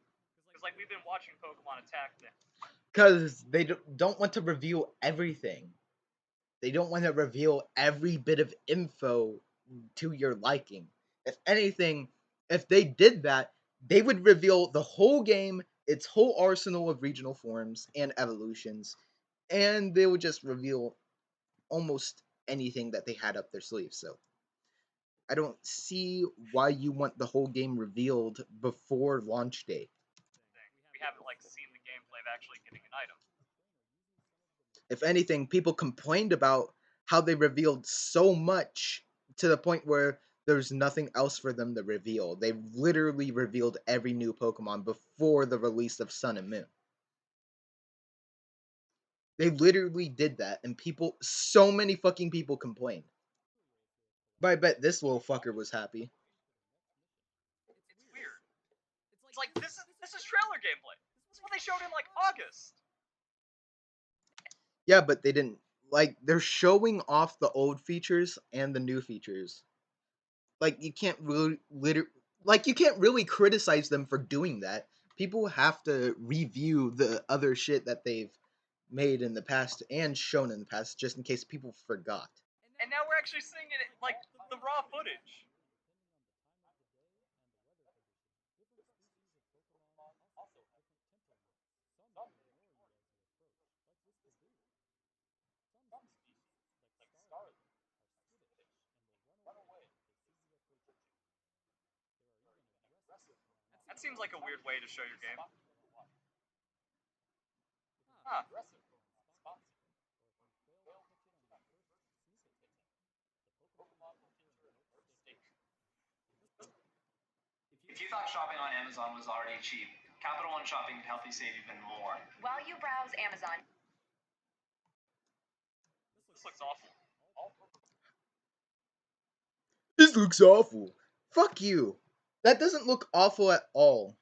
Because like we've been watching Pokemon attack them. Because they don't want to reveal everything. They don't want to reveal every bit of info to your liking. If anything, if they did that, they would reveal the whole game, its whole arsenal of regional forms and evolutions, and they would just reveal almost anything that they had up their sleeves. So I don't see why you want the whole game revealed before launch day. We haven't like seen the gameplay of actually getting an item. If anything, people complained about how they revealed so much to the point where there's nothing else for them to reveal. They literally revealed every new Pokemon before the release of Sun and Moon. They literally did that, and people, so many fucking people complained. But I bet this little fucker was happy. It's weird. It's like this is trailer gameplay. This is what they showed in like August. Yeah, but they didn't. Like, they're showing off the old features and the new features. Like, you can't really, you can't really criticize them for doing that. People have to review the other shit that they've made in the past and shown in the past, just in case people forgot. And now we're actually seeing it like the raw footage. That seems like a weird way to show your game. Huh. If you thought shopping on Amazon was already cheap, Capital One Shopping can help you save even more. While you browse Amazon, This looks awful. This looks awful. Fuck you. That doesn't look awful at all.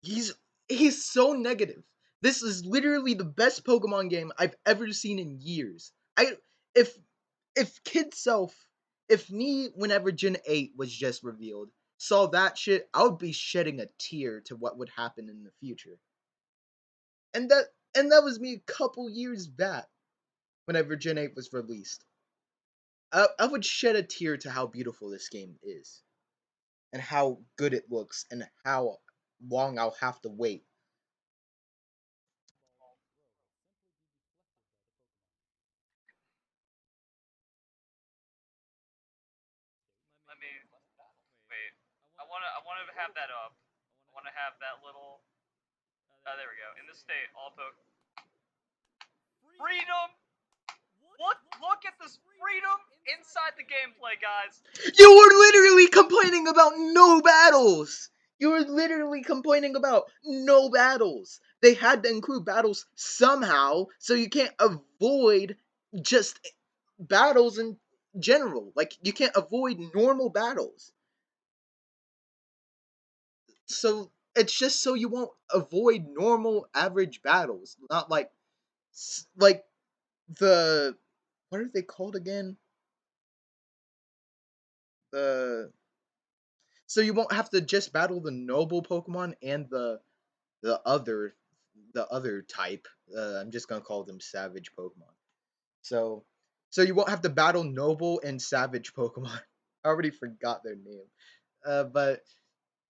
He's he's so negative. This is literally the best Pokemon game I've ever seen in years. I if kid self, if me whenever Gen 8 was just revealed, saw that shit, I would be shedding a tear to what would happen in the future. And that was me a couple years back whenever Gen 8 was released. I would shed a tear to how beautiful this game is and how good it looks and how long I'll have to wait. Let me wait. I wanna have that up. I wanna have that little. There we go. In this state, all freedom. Look at this freedom inside the gameplay, guys. You were literally complaining about no battles. You were literally complaining about no battles. They had to include battles somehow, so you can't avoid just battles in general. Like, you can't avoid normal battles. So it's just so you won't avoid normal average battles. Not like the what are they called again? The So you won't have to just battle the noble Pokemon and the other the other type. I'm just gonna call them savage Pokemon. So so you won't have to battle noble and savage Pokemon. I already forgot their name. But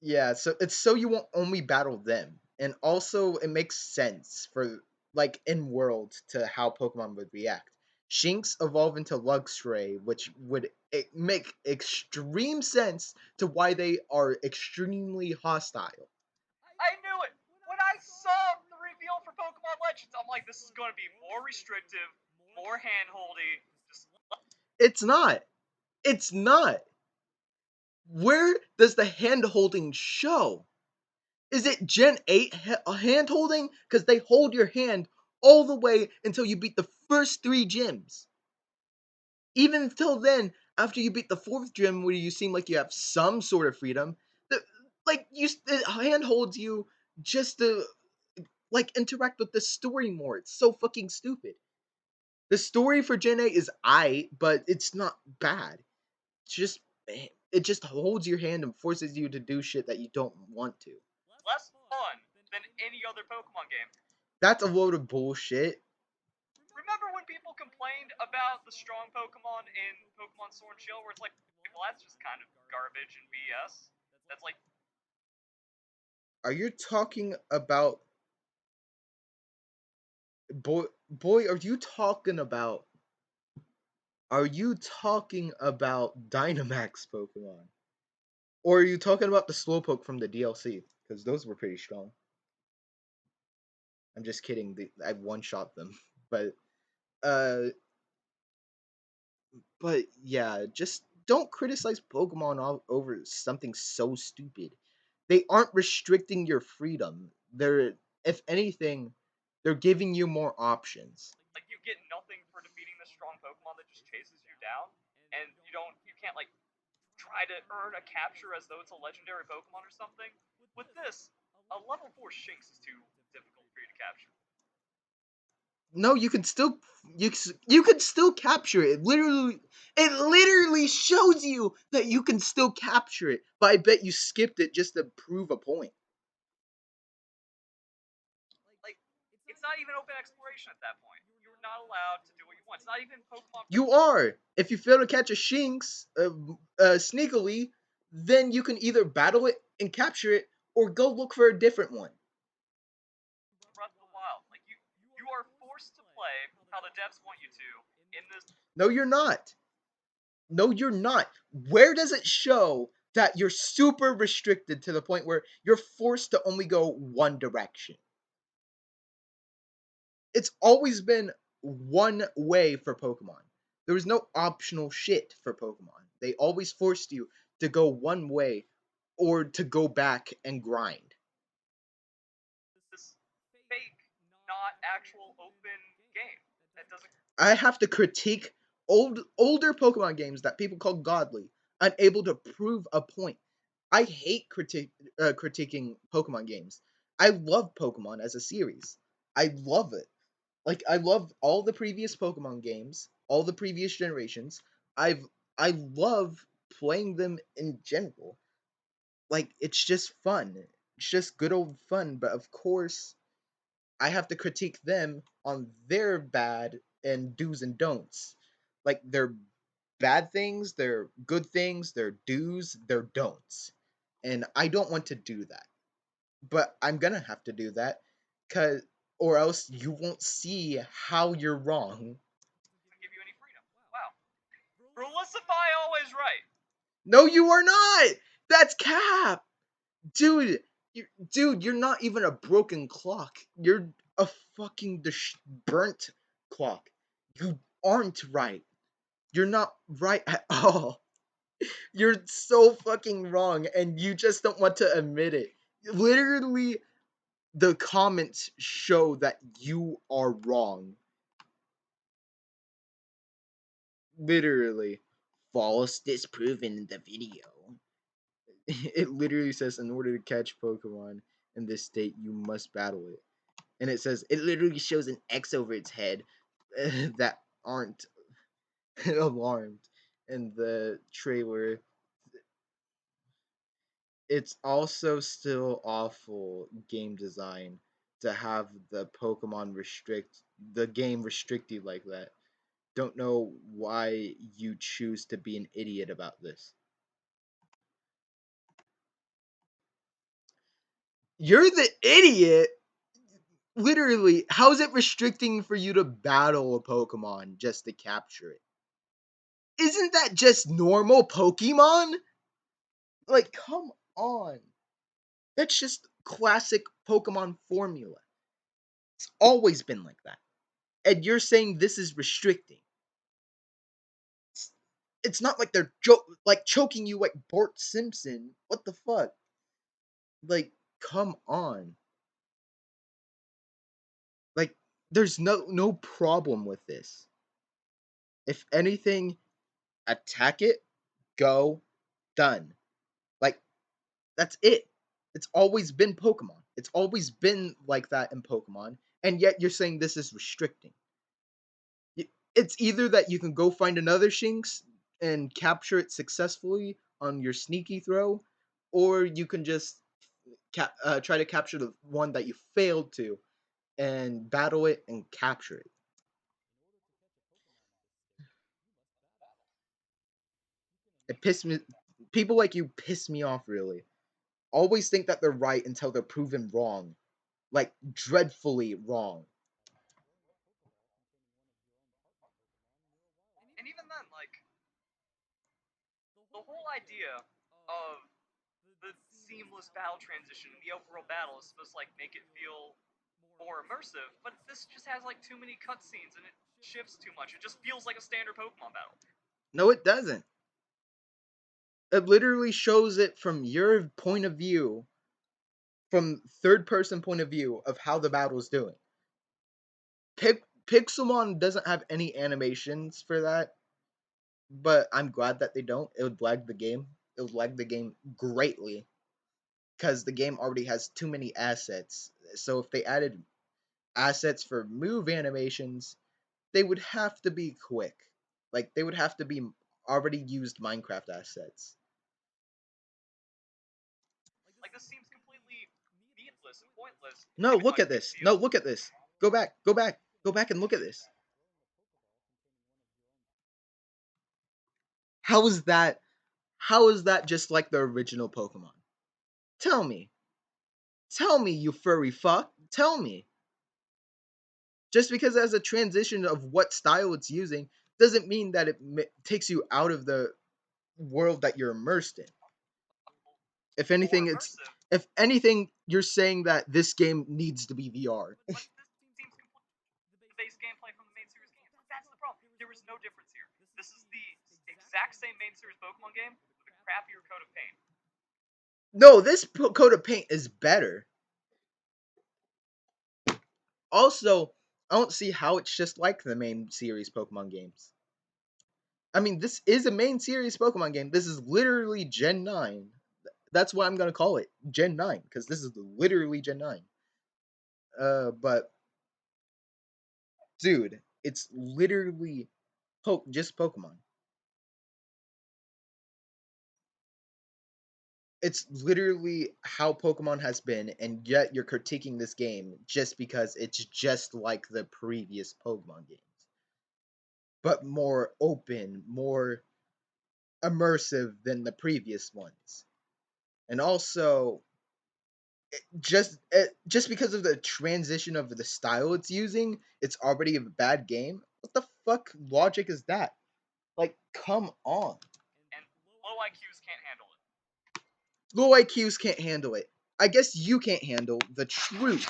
yeah, so it's so you won't only battle them, and also it makes sense for like in world to how Pokemon would react. Shinx evolve into Luxray, which would make extreme sense to why they are extremely hostile. I knew it. When I saw the reveal for Pokemon Legends, I'm like, this is going to be more restrictive, more handholdy. Just It's not. It's not. Where does the hand holding show? Is it Gen 8 hand holding? Because they hold your hand all the way until you beat the first three gyms. Even until then, after you beat the fourth gym, where you seem like you have some sort of freedom, the, like it handholds you just to like interact with the story more. It's so fucking stupid. The story for Gen A is but it's not bad. It's just it just holds your hand and forces you to do shit that you don't want to. Less fun than any other Pokemon game. That's a load of bullshit. Remember when people complained about the strong Pokemon in Pokemon Sword and Shield, where it's like, well, that's just kind of garbage and BS. That's like, Are you talking about boy? Are you talking about Dynamax Pokemon? Or are you talking about the Slowpoke from the DLC? Because those were pretty strong. I'm just kidding. I one shot them, but uh, but yeah, just don't criticize Pokemon over something so stupid. They aren't restricting your freedom. They're, if anything, they're giving you more options. you get nothing for defeating this strong Pokemon that just chases you down, and you can't like try to earn a capture as though it's a legendary Pokemon or something. With this, a level 4 Shinx is too difficult for you to capture. No, you can still capture it. It literally shows you that you can still capture it. But I bet you skipped it just to prove a point. Like, it's not even open exploration at that point. You're not allowed to do what you want. It's not even Pokemon. You are. If you fail to catch a Shinx sneakily, then you can either battle it and capture it, or go look for a different one. Breath of the Wild. Like you are forced to play how the devs want you to in this. No, you're not. No, you're not. Where does it show that you're super restricted to the point where you're forced to only go one direction? It's always been one way for Pokemon. There was no optional shit for Pokemon. They always forced you to go one way or to go back and grind. This fake, not actual open game that doesn't. I have to critique older Pokemon games that people call godly, unable to prove a point. I hate critiquing Pokemon games. I love Pokemon as a series. I love it. Like I love all the previous Pokemon games, all the previous generations. I've I love playing them in general. Like it's just fun. It's just good old fun, but of course I have to critique them on their bad and do's and don'ts. Like their bad things, their good things, their do's, their don'ts. And I don't want to do that. But I'm gonna have to do that, cause or else you won't see how you're wrong. Give you any freedom. Wow. Brulicify always right. No, you are not. That's cap, dude. Dude, you're not even a broken clock. You're a fucking burnt clock. You aren't right. You're not right at all. You're so fucking wrong, and you just don't want to admit it. Literally, the comments show that you are wrong. Literally. False disproven in the video. It literally says in order to catch Pokemon in this state, you must battle it. And it says it literally shows an X over its head that aren't alarmed in the trailer. It's also still awful game design to have the Pokemon restrict the game restrict you like that. Don't know why you choose to be an idiot about this. You're the idiot. Literally, how is it restricting for you to battle a Pokemon just to capture it? Isn't that just normal Pokemon? Like, come on. That's just classic Pokemon formula. It's always been like that. And you're saying this is restricting. It's not like they're like choking you like Bart Simpson. What the fuck? Like, come on. Like, there's no problem with this. If anything, attack it, go, done. Like, that's it. It's always been Pokemon. It's always been like that in Pokemon, and yet you're saying this is restricting. It's either that you can go find another Shinx and capture it successfully on your sneaky throw, or you can just try to capture the one that you failed to and battle it and capture it. It pissed me. People like you piss me off. Really, always think that they're right until they're proven wrong, like dreadfully wrong. And even then, like, the whole idea of the seamless battle transition in the open world battle is supposed to like make it feel more immersive, but this just has like too many cutscenes and it shifts too much. It just feels like a standard Pokemon battle. No, it doesn't. It literally shows it from your point of view, from third person point of view of how the battle is doing. Pixelmon doesn't have any animations for that, but I'm glad that they don't. It would lag the game. It would lag the game greatly because the game already has too many assets. So if they added assets for move animations, they would have to be quick. Like they would have to be already used Minecraft assets. Like this seems completely meaningless and pointless. No, Even though look I at do this. No, feel look at this. Go back. Go back. Go back and look at this. How is that? How is that just like the original Pokemon? Tell me. Tell me, you furry fuck. Tell me. Just because it has a transition of what style it's using doesn't mean that it takes you out of the world that you're immersed in. If more anything, it's immersive, if anything, you're saying that this game needs to be VR. but this seems completely the base gameplay from the main series games. Like, that's the problem. There is no difference here. This is the exact same main series Pokemon game with a crappier coat of paint. No, this coat of paint is better. Also, I don't see how it's just like the main series Pokemon games. I mean, this is a main series Pokemon game. This is literally Gen 9. That's why I'm gonna call it Gen 9, because this is literally Gen 9. But dude, it's literally just Pokemon. It's literally how Pokemon has been, and yet you're critiquing this game just because it's just like the previous Pokemon games. But more open, more immersive than the previous ones. And also, just because of the transition of the style it's using, it's already a bad game. What the fuck logic is that? Like, come on. And low IQs can't handle it. Low IQs can't handle it. I guess you can't handle the truth.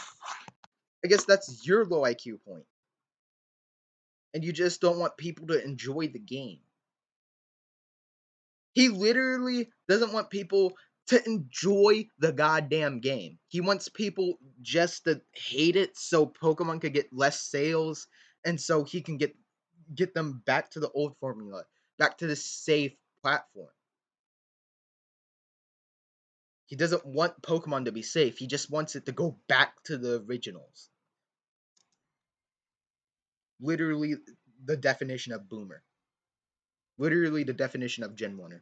I guess that's your low IQ point. And you just don't want people to enjoy the game. He literally doesn't want people to enjoy the goddamn game. He wants people just to hate it so Pokemon could get less sales and so he can get them back to the old formula, back to the safe platform. He doesn't want Pokemon to be safe. He just wants it to go back to the originals. Literally the definition of boomer. Literally the definition of Gen 1er.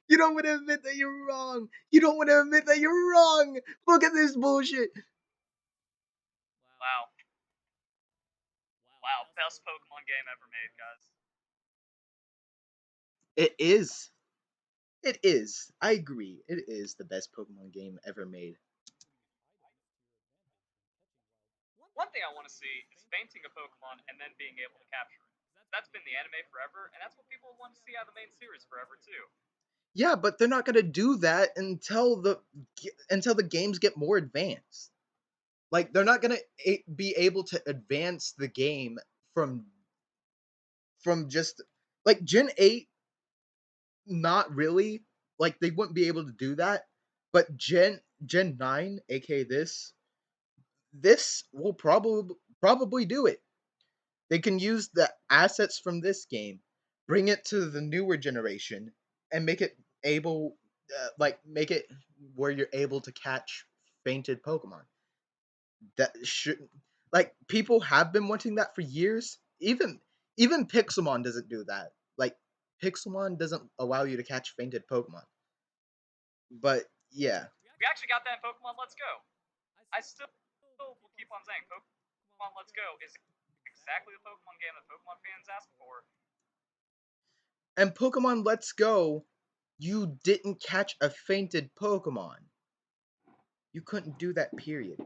You don't want to admit that you're wrong. You don't want to admit that you're wrong. Look at this bullshit. Wow. Wow, best Pokemon game ever made, guys. It is. It is. I agree. It is the best Pokemon game ever made. One thing I want to see is fainting a Pokemon and then being able to capture it. That's been the anime forever, and that's what people want to see out of the main series forever too. Yeah, but they're not gonna do that until the games get more advanced. Like they're not gonna be able to advance the game from just like Gen 8. not really. Like they wouldn't be able to do that. But Gen 9, aka this will probably do it. They can use the assets from this game, bring it to the newer generation, and make it able, make it where you're able to catch fainted Pokemon. That should, like, people have been wanting that for years. Even Pixelmon doesn't do that. Like, Pixelmon doesn't allow you to catch fainted Pokemon. But yeah, We actually got that in Pokemon Let's Go. I still will keep on saying Pokemon Let's Go is exactly the Pokemon game that Pokemon fans asked for. and Pokemon Let's Go, you didn't catch a fainted Pokemon. You couldn't do that. Period.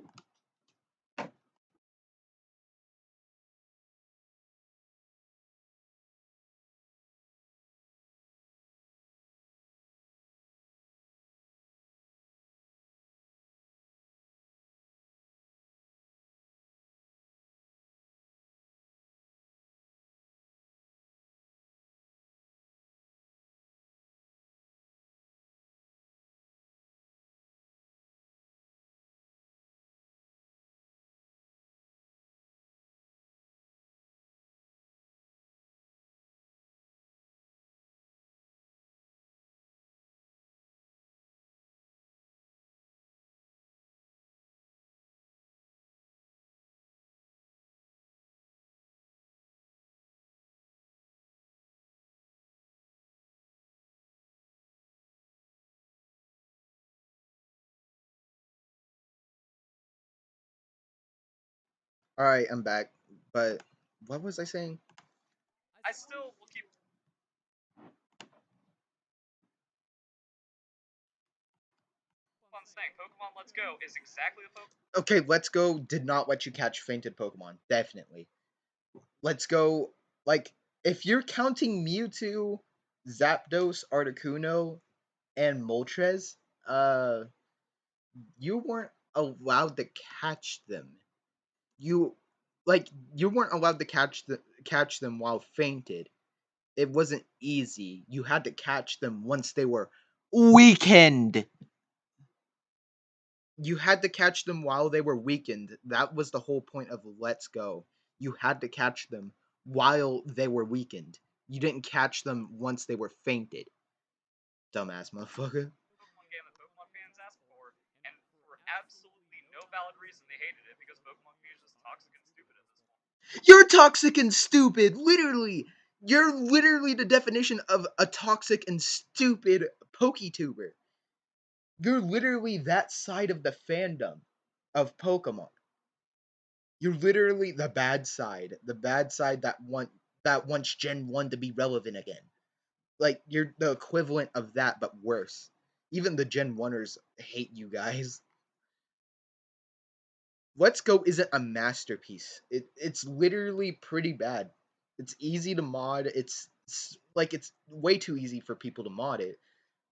All right, I'm back. But what was I saying? I still will keep on saying Pokemon Let's Go is exactly the Pokemon. Okay, Let's Go did not let you catch fainted Pokemon. Definitely. Let's Go, like, if you're counting Mewtwo, Zapdos, Articuno, and Moltres, you weren't allowed to catch them. You, like, you weren't allowed to catch them while fainted. It wasn't easy. You had to catch them once they were weakened. You had to catch them while they were weakened. That was the whole point of Let's Go. You had to catch them while they were weakened. You didn't catch them once they were fainted. Dumbass motherfucker. Pokemon game that Pokemon fans asked for, and for absolutely no valid reason they hated it because Pokemon community is just toxic and stupid at this point. You're toxic and stupid, literally. You're literally the definition of a toxic and stupid poketuber. You're literally that side of the fandom of Pokemon. You're literally the bad side that wants Gen 1 to be relevant again. Like you're the equivalent of that but worse. Even the Gen 1ers hate you guys. Let's Go isn't a masterpiece. It's literally pretty bad. It's easy to mod. It's way too easy for people to mod it.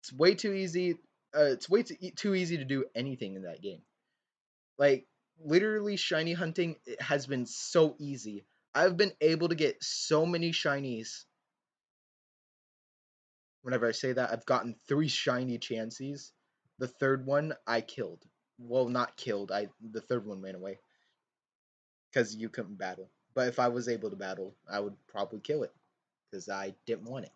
It's way too easy. It's way too easy to do anything in that game. Like literally, shiny hunting has been so easy. I've been able to get so many shinies. Whenever I say that, I've gotten 3 shiny chances. The third one I killed. Well, not killed. The third one ran away because you couldn't battle. But if I was able to battle, I would probably kill it because I didn't want it.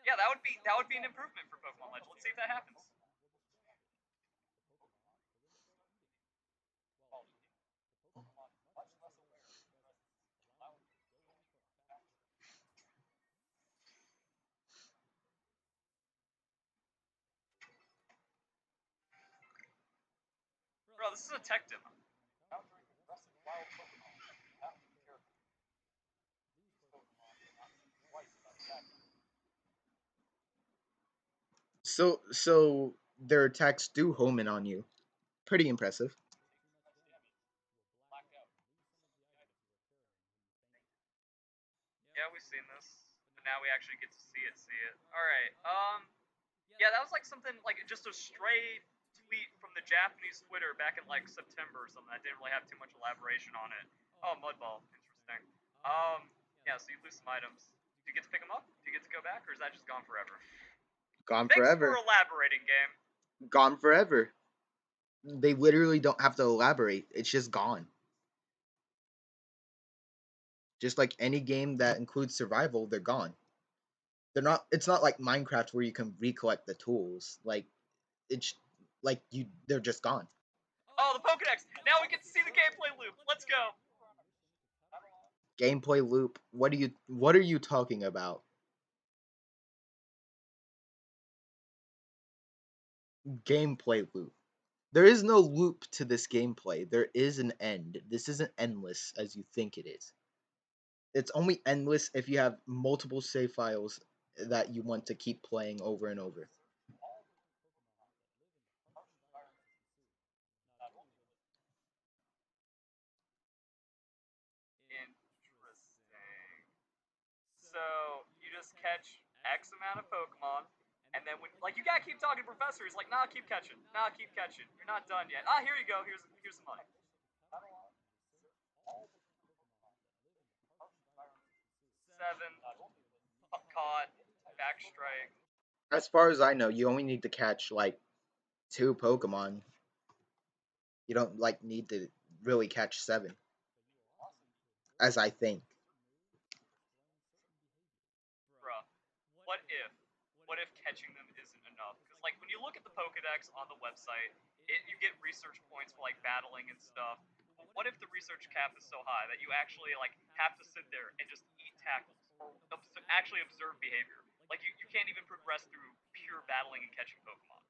Yeah, that would be an improvement for Pokemon Legends. Let's see if that happens. Bro, this is a tech demo. So their attacks do home in on you. Pretty impressive. Yeah, we've seen this, but now we actually get to see it. See it. All right. Yeah, that was like something like just a stray tweet from the Japanese Twitter back in like September or something. I didn't really have too much elaboration on it. Oh, Mudball, interesting. Yeah, so you lose some items. Do you get to pick them up? Do you get to go back, or is that just gone forever? Gone Thanks forever. for elaborating, game. Gone forever. They literally don't have to elaborate. It's just gone. Just like any game that includes survival, they're gone. They're not. It's not like Minecraft where you can recollect the tools. Like it's like you. They're just gone. Oh, the Pokedex! Now we get to see the gameplay loop. Let's go. Gameplay loop. What are you talking about? Gameplay loop. There is no loop to this gameplay. There is an end. This isn't endless as you think it is. It's only endless if you have multiple save files that you want to keep playing over and over. Interesting. So you just catch X amount of Pokemon, and then when like you gotta keep talking to Professor. He's like, nah, keep catching. Nah, keep catching. You're not done yet. Ah, here you go. Here's the money. 7 caught. Backstrike. As far as I know, you only need to catch like 2 Pokemon. You don't like need to really catch 7, as I think. Bruh. What if? What if catching them isn't enough? Because like when you look at the Pokedex on the website, you get research points for like battling and stuff. But what if the research cap is so high that you actually like have to sit there and just eat tackles or actually observe behavior? Like you can't even progress through pure battling and catching Pokemon.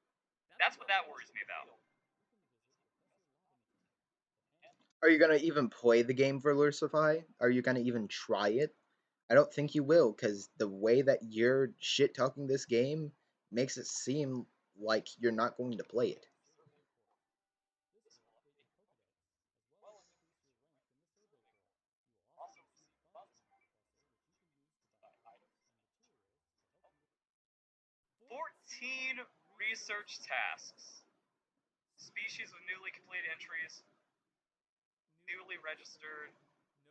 That's what that worries me about. Are you gonna even play the game for Lursify? Are you gonna even try it? I don't think you will, because the way that you're shit talking this game makes it seem like you're not going to play it. 14 research tasks. Species with newly completed entries, newly registered,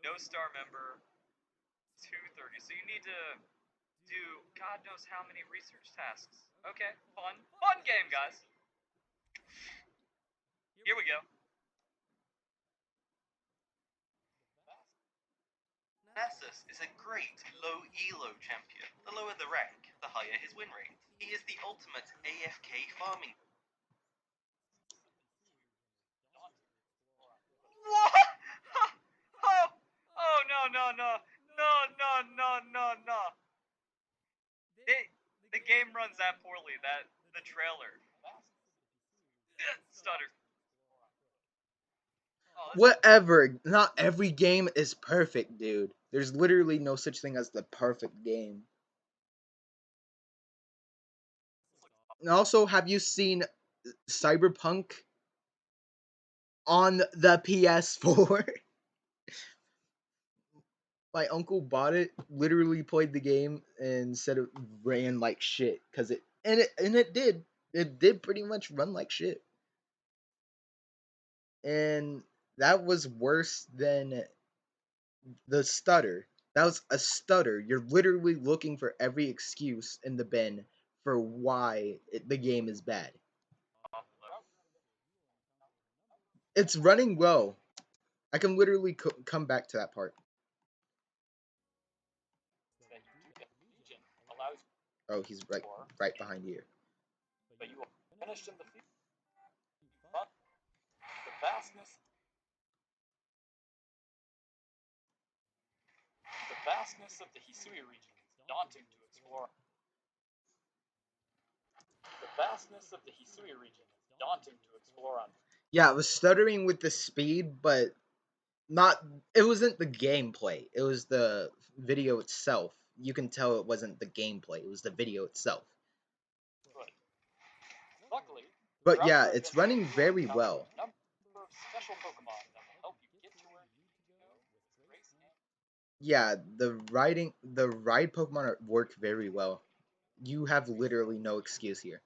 no star member, 230. So you need to do God knows how many research tasks. Okay, fun game, guys. Here we go. Arceus is a great low elo champion. The lower the rank, the higher his win rate. He is the ultimate AFK farming. What? Oh no. The game runs that poorly. That the trailer. Stutter. Oh, Whatever. Not every game is perfect, dude. There's literally no such thing as the perfect game. And also, have you seen Cyberpunk on the PS4? My uncle bought it, literally played the game, and said it ran like shit. Cause it did. It did pretty much run like shit. And that was worse than the stutter. That was a stutter. You're literally looking for every excuse in the bin for why the game is bad. It's running well. I can literally come back to that part. That you do get Legion allows you Oh, he's right behind you. but you will finish in the field. But the vastness of the Hisui region is daunting to explore. The vastness of the Hisui region is daunting to explore on. Yeah, it was stuttering with the speed, but not. It wasn't the gameplay. It was the video itself. You can tell it wasn't the gameplay. It was the video itself. Good. Luckily, But throughout yeah, your it's adventure, running you will very encounter well. a number of special Pokemon that will help you get to where you need to go with grace and Yeah, the ride Pokemon work very well. You have literally no excuse here.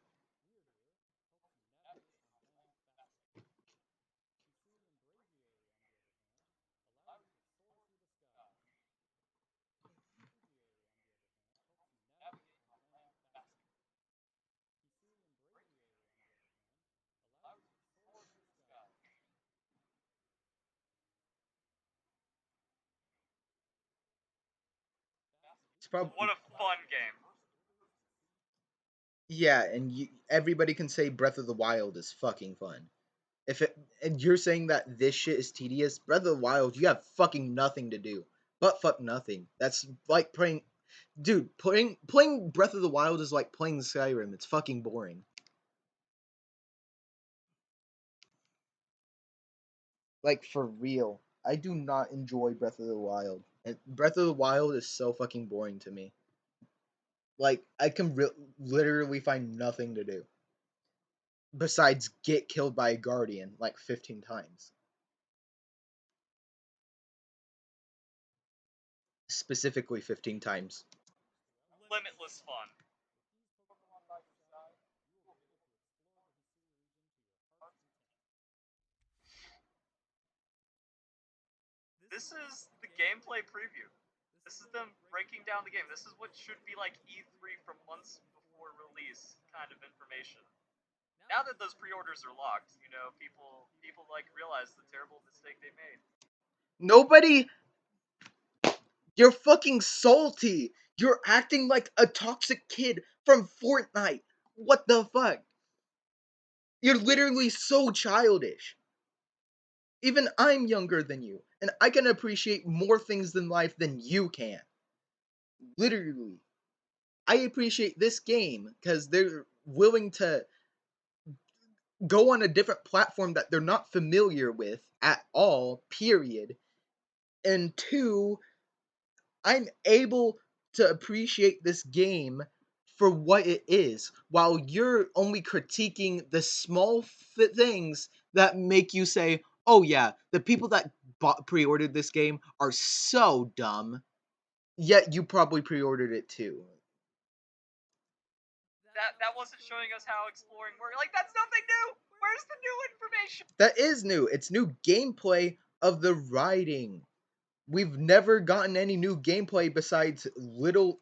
probably What a fun game. yeah, and everybody can say Breath of the Wild is fucking fun. If it and you're saying that this shit is tedious, Breath of the Wild, you have fucking nothing to do. But fuck nothing. That's like playing dude, playing Breath of the Wild is like playing Skyrim. It's fucking boring. Like for real. I do not enjoy Breath of the Wild. And Breath of the Wild is so fucking boring to me. Like I can literally find nothing to do besides get killed by a guardian like 15 times. Specifically 15 times. Limitless fun. This is the gameplay preview. This is them breaking down the game. This is what should be like E3 from months before release kind of information. Now that those pre-orders are locked, people like realize the terrible mistake they made. Nobody. You're fucking salty. You're acting like a toxic kid from Fortnite. What the fuck? You're literally so childish. Even I'm younger than you, and I can appreciate more things in life than you can. Literally. I appreciate this game because they're willing to go on a different platform that they're not familiar with at all, period. And two, I'm able to appreciate this game for what it is, while you're only critiquing the small things that make you say, "Oh yeah, the people that pre-ordered this game are so dumb." Yet you probably pre-ordered it too. That wasn't showing us how exploring works. Like that's nothing new. Where's the new information? That is new. It's new gameplay of the riding. We've never gotten any new gameplay besides little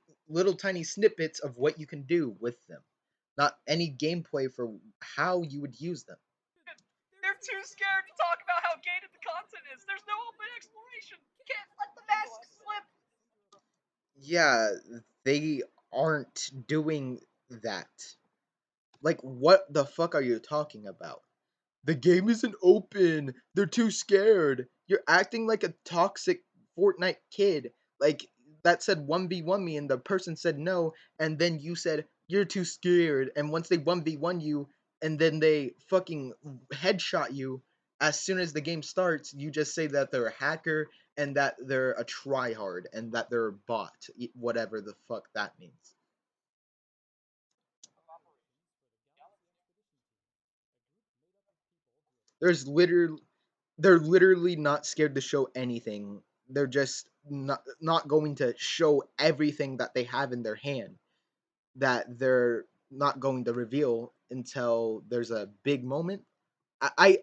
tiny snippets of what you can do with them. Not any gameplay for how you would use them. They're too scared to talk about how gated the content is. There's no open exploration. Can't let the mask slip. Yeah, they aren't doing that. Like, what the fuck are you talking about? The game isn't open. They're too scared. You're acting like a toxic Fortnite kid. Like, that said 1v1 me and the person said no, and then you said you're too scared. And once they 1v1 you, and then they fucking headshot you, as soon as the game starts, you just say that they're a hacker and that they're a tryhard and that they're a bot, whatever the fuck that means. There's literally they're literally not scared to show anything. They're just not going to show everything that they have in their hand that they're not going to reveal until there's a big moment. I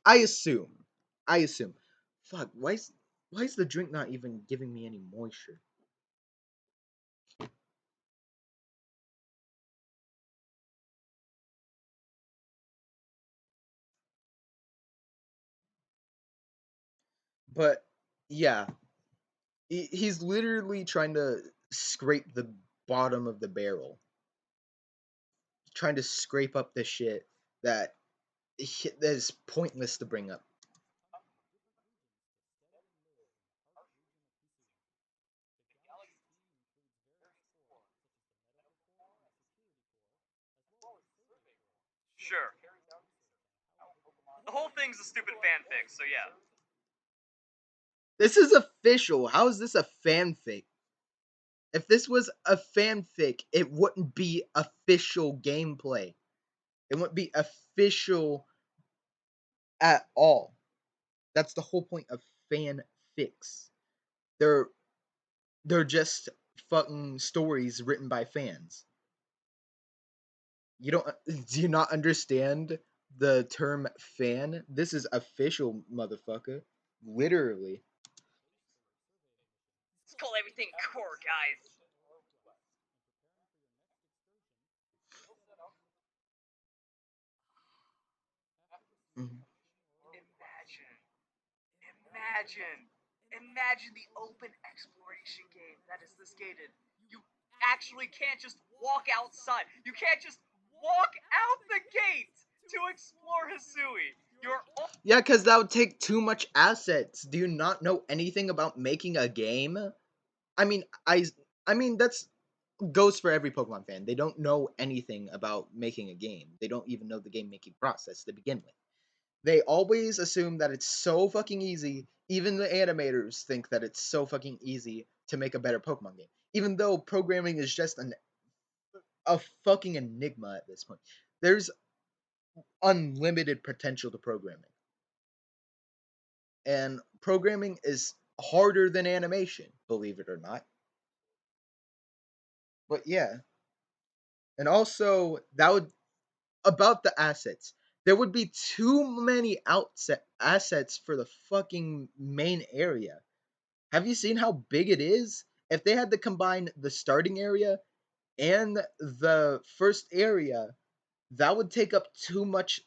assume. I assume. Fuck, why is the drink not even giving me any moisture? But yeah, he's literally trying to scrape the bottom of the barrel, trying to scrape up the shit that that is pointless to bring up. Sure. The whole thing's a stupid fanfic, so yeah. This is official. How is this a fanfic? If this was a fanfic, it wouldn't be official gameplay. It wouldn't be official at all. That's the whole point of fanfics. They're they're just fucking stories written by fans. You don't do you not understand the term fan? This is official, motherfucker. Literally. Let's call everything core, guys. Mhm. Imagine. Imagine. Imagine the open exploration game that is this gated. You actually can't just walk outside. You can't just walk out the gate to explore Hisui. You're Yeah, because that would take too much assets. Do you not know anything about making a game? I mean, I mean that's goes for every Pokemon fan. They don't know anything about making a game. They don't even know the game making process to begin with. They always assume that it's so fucking easy. Even the animators think that it's so fucking easy to make a better Pokemon game. Even though programming is just a fucking enigma at this point. There's unlimited potential to programming. And programming is harder than animation, believe it or not. But yeah. And also that would about the assets. There would be too many assets for the fucking main area. Have you seen how big it is? If they had to combine the starting area and the first area, that would take up too much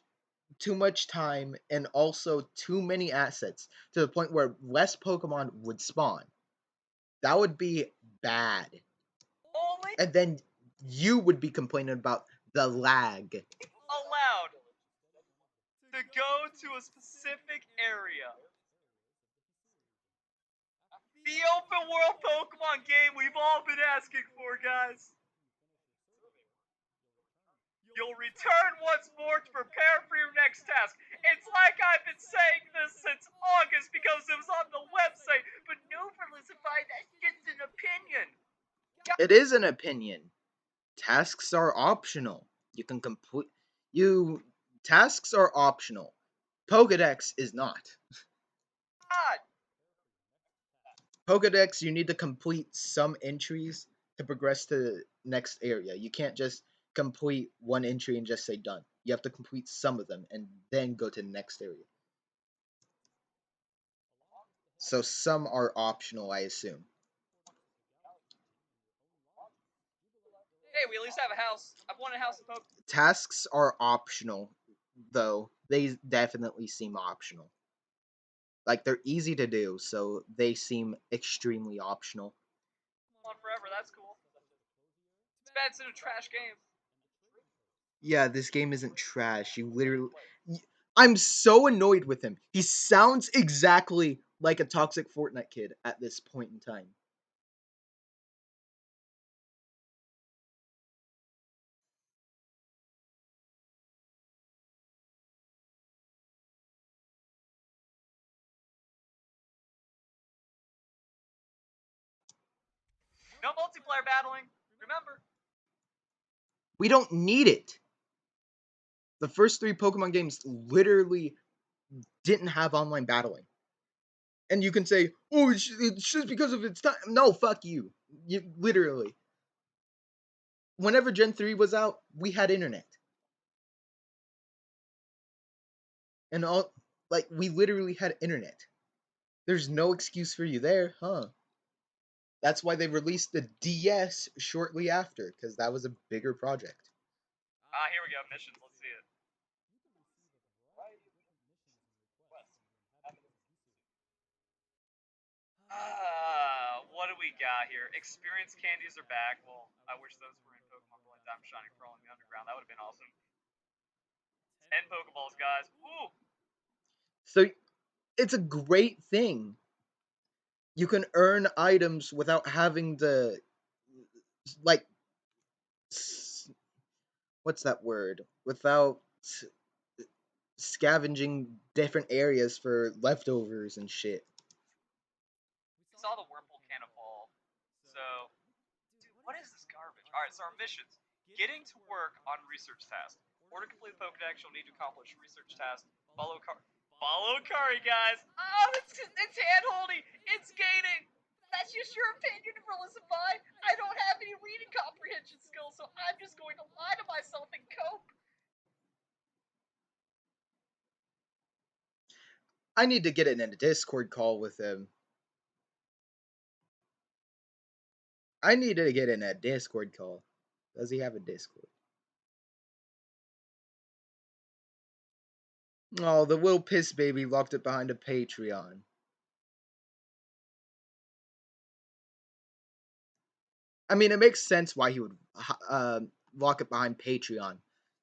time and also too many assets to the point where less Pokemon would spawn. That would be bad. only And then you would be complaining about the lag. allowed to go to a specific area. The open world Pokemon game we've all been asking for, guys. You'll return once more to prepare for your next task. It's like I've been saying this since August because it was on the website, but no, Felicify, that's just an opinion. It is an opinion. Tasks are optional. You can complete you tasks are optional. Pokedex is not. God, Pokedex, you need to complete some entries to progress to the next area. You can't just complete one entry and just say done. You have to complete some of them and then go to the next area. So some are optional, I assume. hey, we at least have a house. I've wanted a house in Pokemon. Tasks are optional, though. They definitely seem optional. Like they're easy to do, so they seem extremely optional. Forever. That's cool. It's bad it's in a trash game. Yeah, this game isn't trash. You literally. I'm so annoyed with him. He sounds exactly like a toxic Fortnite kid at this point in time. No multiplayer battling. Remember. We don't need it. The first three Pokemon games literally didn't have online battling. And you can say, oh, it's just because of its time. No, fuck you. You literally. Whenever Gen 3 was out, we had internet. And all, like, we literally had internet. There's no excuse for you there, huh? That's why they released the DS shortly after, because that was a bigger project. Here we go. Missions. Let's see it. What do we got here? Experience candies are back. Well, I wish those were in Pokemon Brilliant Diamond Shining Pearl in the Underground. That would have been awesome. 10 Pokeballs, guys. Woo! So it's a great thing. You can earn items without having to, like, what's that word? Without scavenging different areas for leftovers and shit. We saw the Whirlpool Cannonball. So, dude, what is this garbage? Alright, so our missions. Getting to work on research tasks. Order to complete the Pokedex, you'll need to accomplish research tasks. Follow Curry, guys. Oh, it's hand-holding. It's gaining. That's just your opinion, Felicify. I don't have any reading comprehension skills, so I'm just going to lie to myself and cope. I need to get in a Discord call with him. I need to get in a Discord call. Does he have a Discord? Oh, the little piss baby locked it behind a Patreon. I mean, it makes sense why he would lock it behind Patreon,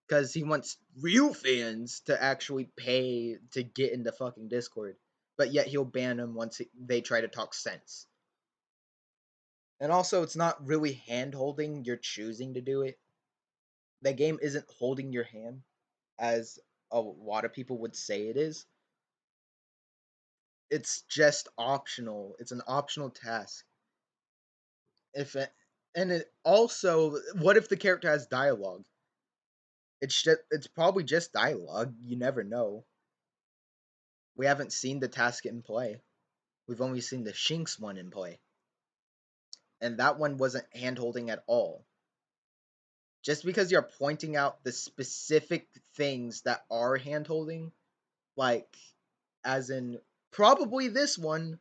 because he wants real fans to actually pay to get into fucking Discord. But yet he'll ban them once they try to talk sense. And also, it's not really hand holding, you're choosing to do it. The game isn't holding your hand, as a lot of people would say it is. It's just optional. It's an optional task. If it, and it also, what if the character has dialogue? It's probably just dialogue. You never know. We haven't seen the task in play. We've only seen the Shinx one in play, and that one wasn't hand holding at all. Just because you're pointing out the specific things that are hand holding, like as in probably this one,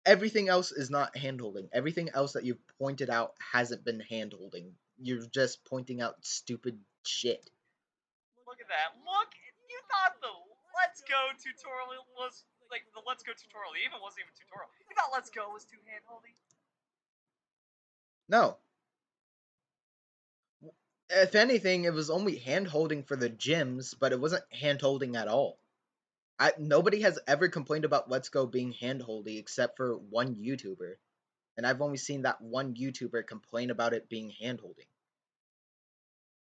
everything else is not hand holding. Everything else that you've pointed out hasn't been hand holding. You're just pointing out stupid shit. Look at that. Look, you thought the Let's Go tutorial was like the Let's Go tutorial. It even wasn't even tutorial. You thought Let's Go was too handholdy? No. If anything, it was only hand holding for the gyms, but it wasn't hand holding at all. Nobody has ever complained about Let's Go being hand holdy except for one YouTuber. And I've only seen that one YouTuber complain about it being hand holding.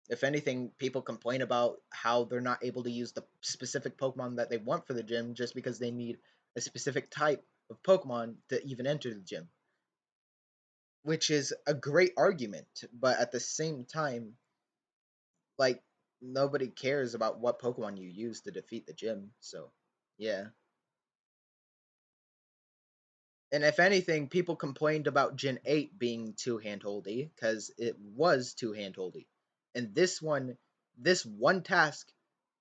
If anything, people complain about how they're not able to use the specific Pokemon that they want for the gym just because they need a specific type of Pokemon to even enter the gym. Which is a great argument, but at the same time, like, nobody cares about what Pokemon you use to defeat the gym, so yeah. And if anything, people complained about Gen 8 being too handholdy, because it was too handholdy. And this one task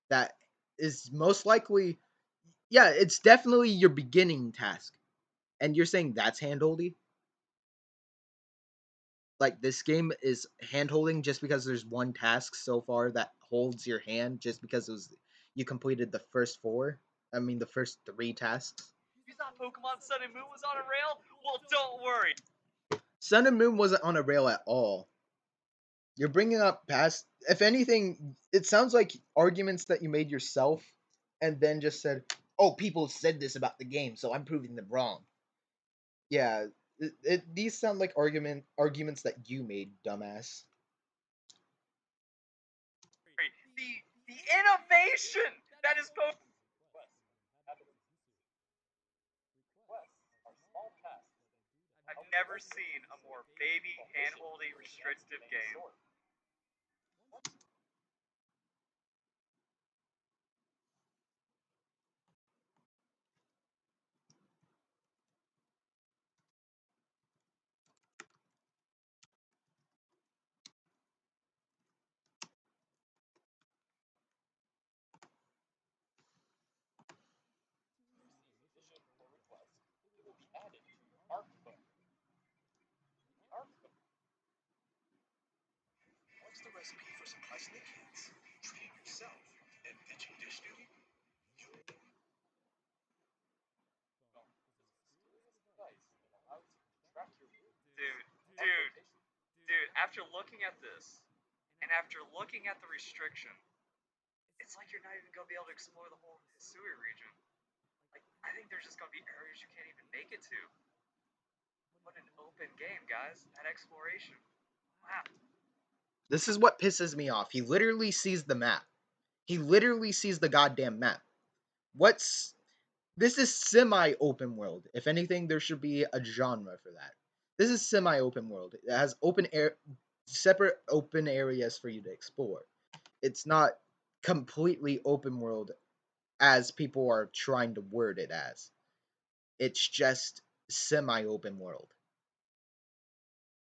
that is most likely, yeah, it's definitely your beginning task. And you're saying that's handholdy? Like, this game is handholding just because there's one task so far that holds your hand just because you completed the first the first 3 tasks. You thought Pokemon Sun and Moon was on a rail? Well, don't worry. Sun and Moon wasn't on a rail at all. You're bringing up past. If anything, it sounds like arguments that you made yourself, and then just said, "Oh, people said this about the game, so I'm proving them wrong." Yeah, these sound like arguments that you made, dumbass. The innovation that is Pokemon. I've never seen a more baby handholdy restrictive game. What's the recipe for some high-snake hits? Treating yourself and ditching dish duty? Dude, after looking at this, and after looking at the restriction, it's like you're not even going to be able to explore the whole Hisui region. Like, I think there's just going to be areas you can't even make it to. What an open game, guys. That exploration. Wow. This is what pisses me off. He literally sees the map. He literally sees the goddamn map. This is semi-open world. If anything, there should be a genre for that. This is semi-open world. It has separate open areas for you to explore. It's not completely open world as people are trying to word it as. It's just semi-open world.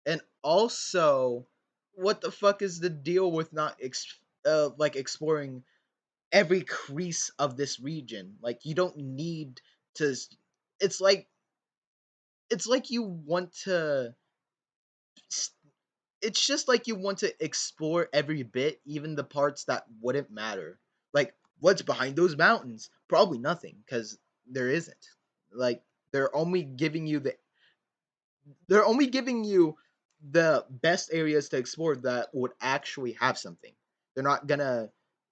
And also, what the fuck is the deal with not exploring every crease of this region? Like, you don't need to. It's like you want to. It's just like you want to explore every bit, even the parts that wouldn't matter. Like, what's behind those mountains? Probably nothing, because there isn't. Like, they're only giving you the best areas to explore that would actually have something. They're not gonna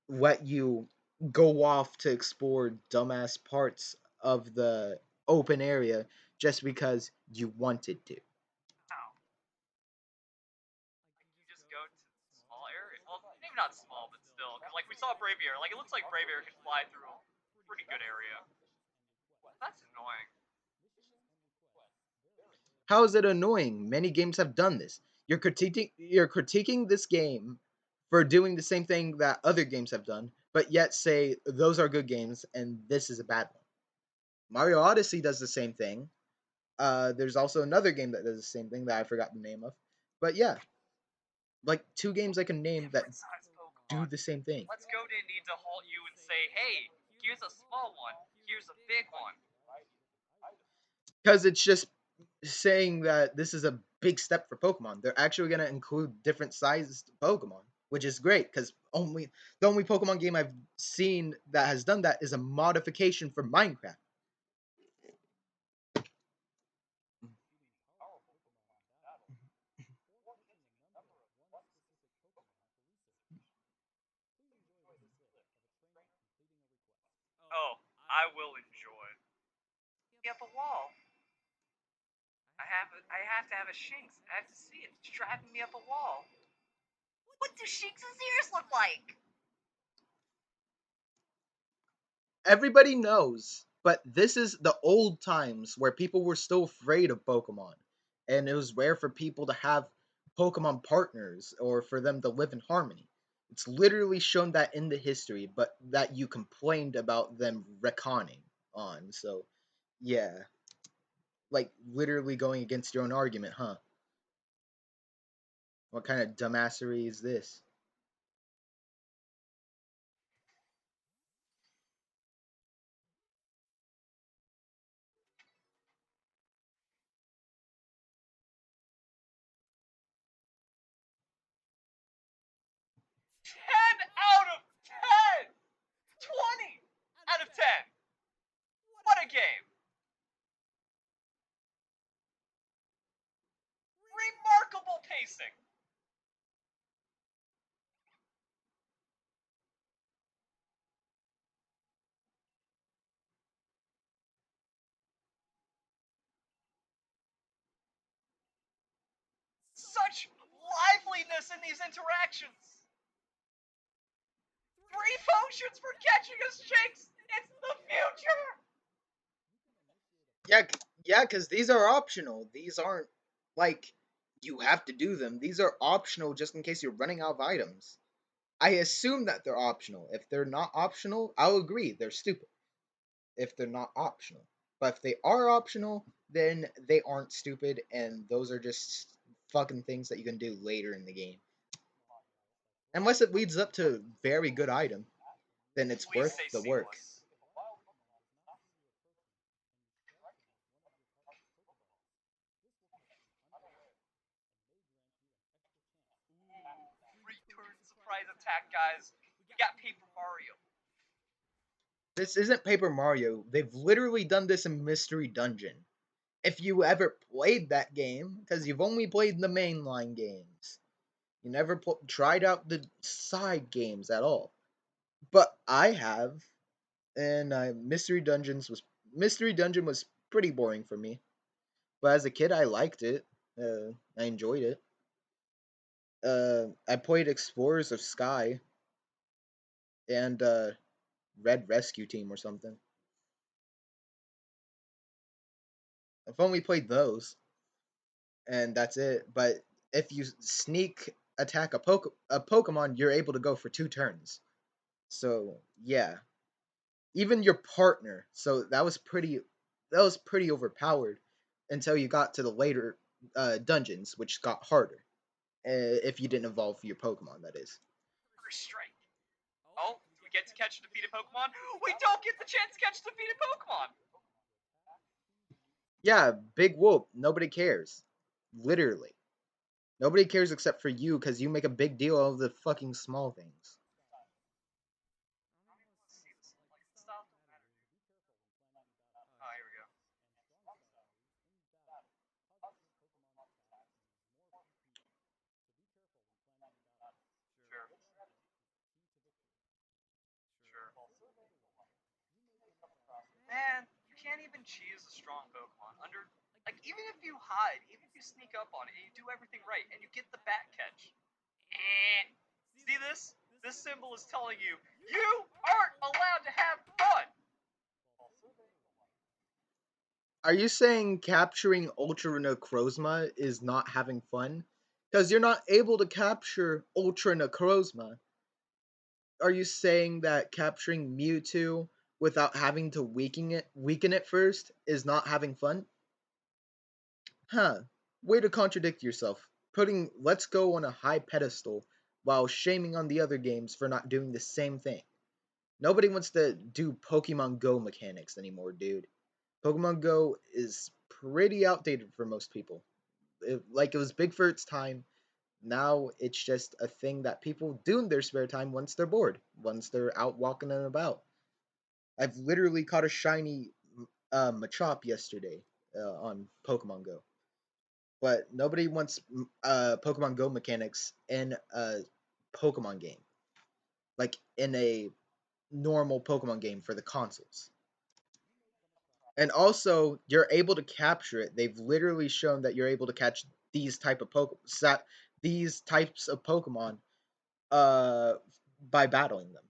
let you go off to explore dumbass parts of the open area just because you wanted to. Wow. Like you just go to small area. Well, maybe not small, but still, because like we saw Bravier. Like it looks like Bravier could fly through a pretty good area. That's annoying. How is it annoying? Many games have done this. You're critiquing this game for doing the same thing that other games have done, but yet say those are good games and this is a bad one. Mario Odyssey does the same thing. There's also another game that does the same thing that I forgot the name of. But yeah, like two games I can name that Different size do Pokemon. the same thing. Let's go to need to halt you and say, hey, here's a small one, here's a big one. Because it's just saying that this is a big step for Pokemon. They're actually going to include different sized Pokemon, which is great because the only Pokemon game I've seen that has done that is a modification for Minecraft. Oh, I will enjoy. Me up a wall. I have to have a Shinx. I have to see it. It's driving me up a wall. What do Shinx's ears look like? Everybody knows, but this is the old times where people were still afraid of Pokemon, and it was rare for people to have Pokemon partners or for them to live in harmony. It's literally shown that in the history, but that you complained about them reconning on. So, yeah, like literally going against your own argument, huh? What kind of dumbassery is this? 10 out of 10! 20 out of 10! What a game! Remarkable pacing! Such liveliness in these interactions! 3 potions for catching a Shinx! It's the future! Yeah, yeah, because these are optional. These aren't like you have to do them. These are optional just in case you're running out of items. I assume that they're optional. If they're not optional, I'll agree they're stupid. If they're not optional, but if they are optional, then they aren't stupid, and those are just fucking things that you can do later in the game. Unless it leads up to a very good item, then it's Please worth say the work. seamless. Ooh, return surprise attack, guys. We got Paper Mario. This isn't Paper Mario. They've literally done this in Mystery Dungeon. If you ever played that game, because you've only played the mainline games, you never tried out the side games at all. But I have, and Mystery Dungeon was pretty boring for me. But as a kid, I liked it. I enjoyed it. I played Explorers of Sky and Red Rescue Team or something. I've only played those, and that's it. But if you sneak attack a Pokemon, you're able to go for 2 turns. So yeah, even your partner. So that was pretty overpowered until you got to the later dungeons, which got harder. If you didn't evolve your Pokemon, that is. First strike. Oh, do we get to catch a defeated Pokemon? We don't get the chance to catch a defeated Pokemon! Yeah, big whoop. Nobody cares. Literally. Nobody cares except for you because you make a big deal of the fucking small things. I don't even want to see this. Like, the style don't matter. Oh, here we go. can't even cheese a strong Pokemon under like even if you hide, even if you sneak up on it and you do everything right and you get the bat catch. See this? This symbol is telling you you aren't allowed to have fun. Are you saying capturing Ultra Necrozma is not having fun? Because you're not able to capture Ultra Necrozma. Are you saying that capturing Mewtwo without having to weaken it first is not having fun? Huh. Way to contradict yourself. Putting Let's Go on a high pedestal while shaming on the other games for not doing the same thing. Nobody wants to do Pokemon Go mechanics anymore, dude. Pokemon Go is pretty outdated for most people. It was big for its time. Now it's just a thing that people do in their spare time once they're bored, once they're out walking and about. I've literally caught a shiny Machop yesterday on Pokemon Go, but nobody wants Pokemon Go mechanics in a Pokemon game, like in a normal Pokemon game for the consoles. And also, you're able to capture it. They've literally shown that you're able to catch these type of these types of Pokemon uh by battling them.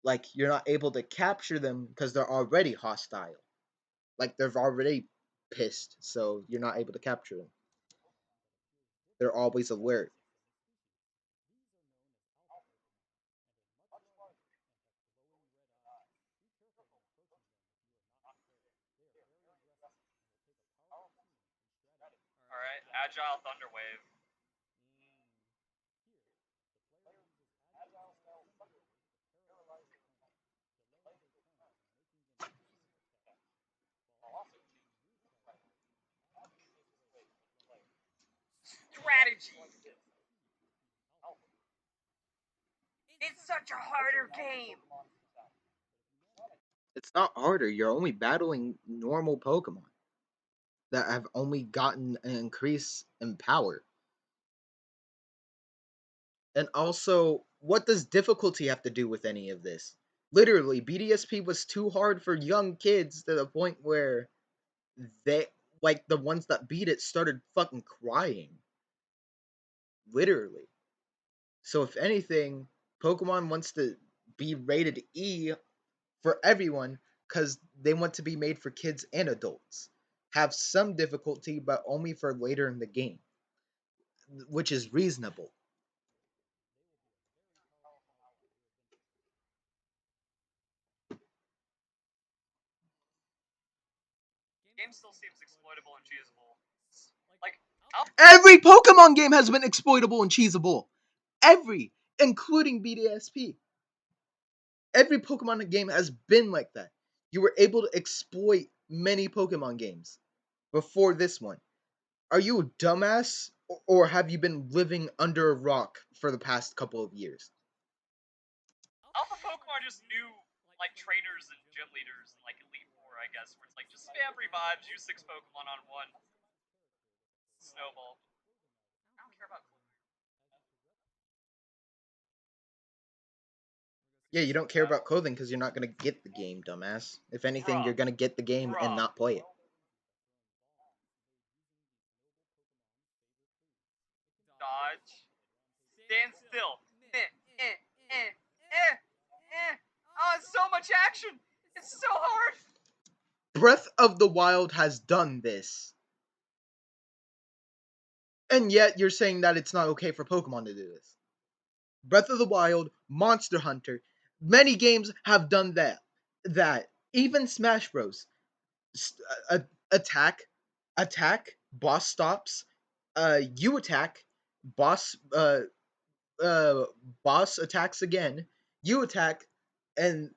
Like you're not able to capture them because they're already hostile. Like they're already pissed, so you're not able to capture them. They're always alert. All right, Agile Thunder Wave. Strategy. It's such a harder game. It's not harder. You're only battling normal Pokemon that have only gotten an increase in power. And also, what does difficulty have to do with any of this? Literally, BDSP was too hard for young kids to the point where they, like the ones that beat it, started fucking crying. Literally. So, if anything, Pokemon wants to be rated E for everyone because they want to be made for kids and adults. Have some difficulty, but only for later in the game, which is reasonable. Game still seems exploitable and cheesable. Like, I'll Every Pokemon game has been exploitable and cheesable. Every, including BDSP. Every Pokemon game has been like that. You were able to exploit many Pokemon games before this one. Are you a dumbass, or have you been living under a rock for the past couple of years? Alpha Pokemon just new like trainers and gym leaders, like Elite Four, I guess, where it's like just spam revives, use 6 Pokemon on one snowball. I don't care about. Yeah, you don't care about clothing because you're not gonna get the game, dumbass. If anything, Bruh. you're gonna get the game and Bruh. not play it. Dodge. Stand still. Eh, eh, eh, eh, eh. Oh, it's so much action. It's so hard. Breath of the Wild has done this. And yet you're saying that it's not okay for Pokemon to do this. Breath of the Wild, Monster Hunter, many games have done that. Even Smash Bros. Attack, attack, boss stops, you attack, boss uh boss attacks again, you attack, and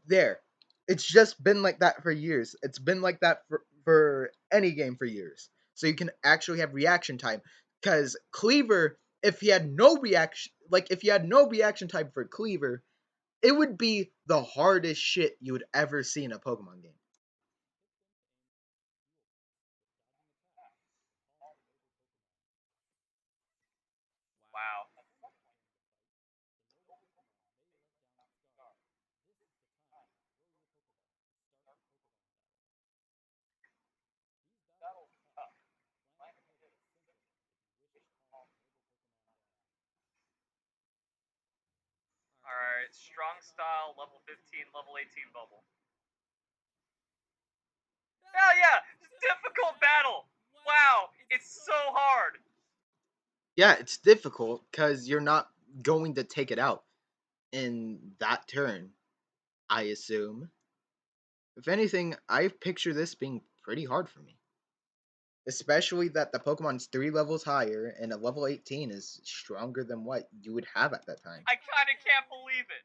there. It's just been like that for years. It's been like that for any game for years. So you can actually have reaction time. Cause Cleaver, if you had no reaction time for Cleaver, it would be the hardest shit you would ever see in a Pokemon game. Wow. Alright, strong style, level 15, level 18 bubble. Hell yeah! Difficult battle! Wow, it's so hard! Yeah, it's difficult because you're not going to take it out in that turn, I assume. If anything, I picture this being pretty hard for me. Especially that the Pokemon's 3 levels higher and a level 18 is stronger than what you would have at that time. I kinda can't believe it!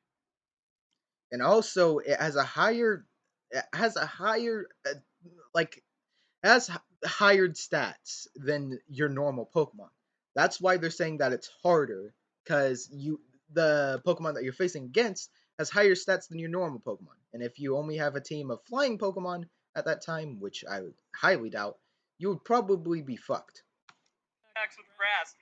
And also, it has a higher, like, has higher stats than your normal Pokemon. That's why they're saying that it's harder, because the Pokemon that you're facing against has higher stats than your normal Pokemon. And if you only have a team of flying Pokemon at that time, which I would highly doubt, you would probably be fucked. Attacks with grass.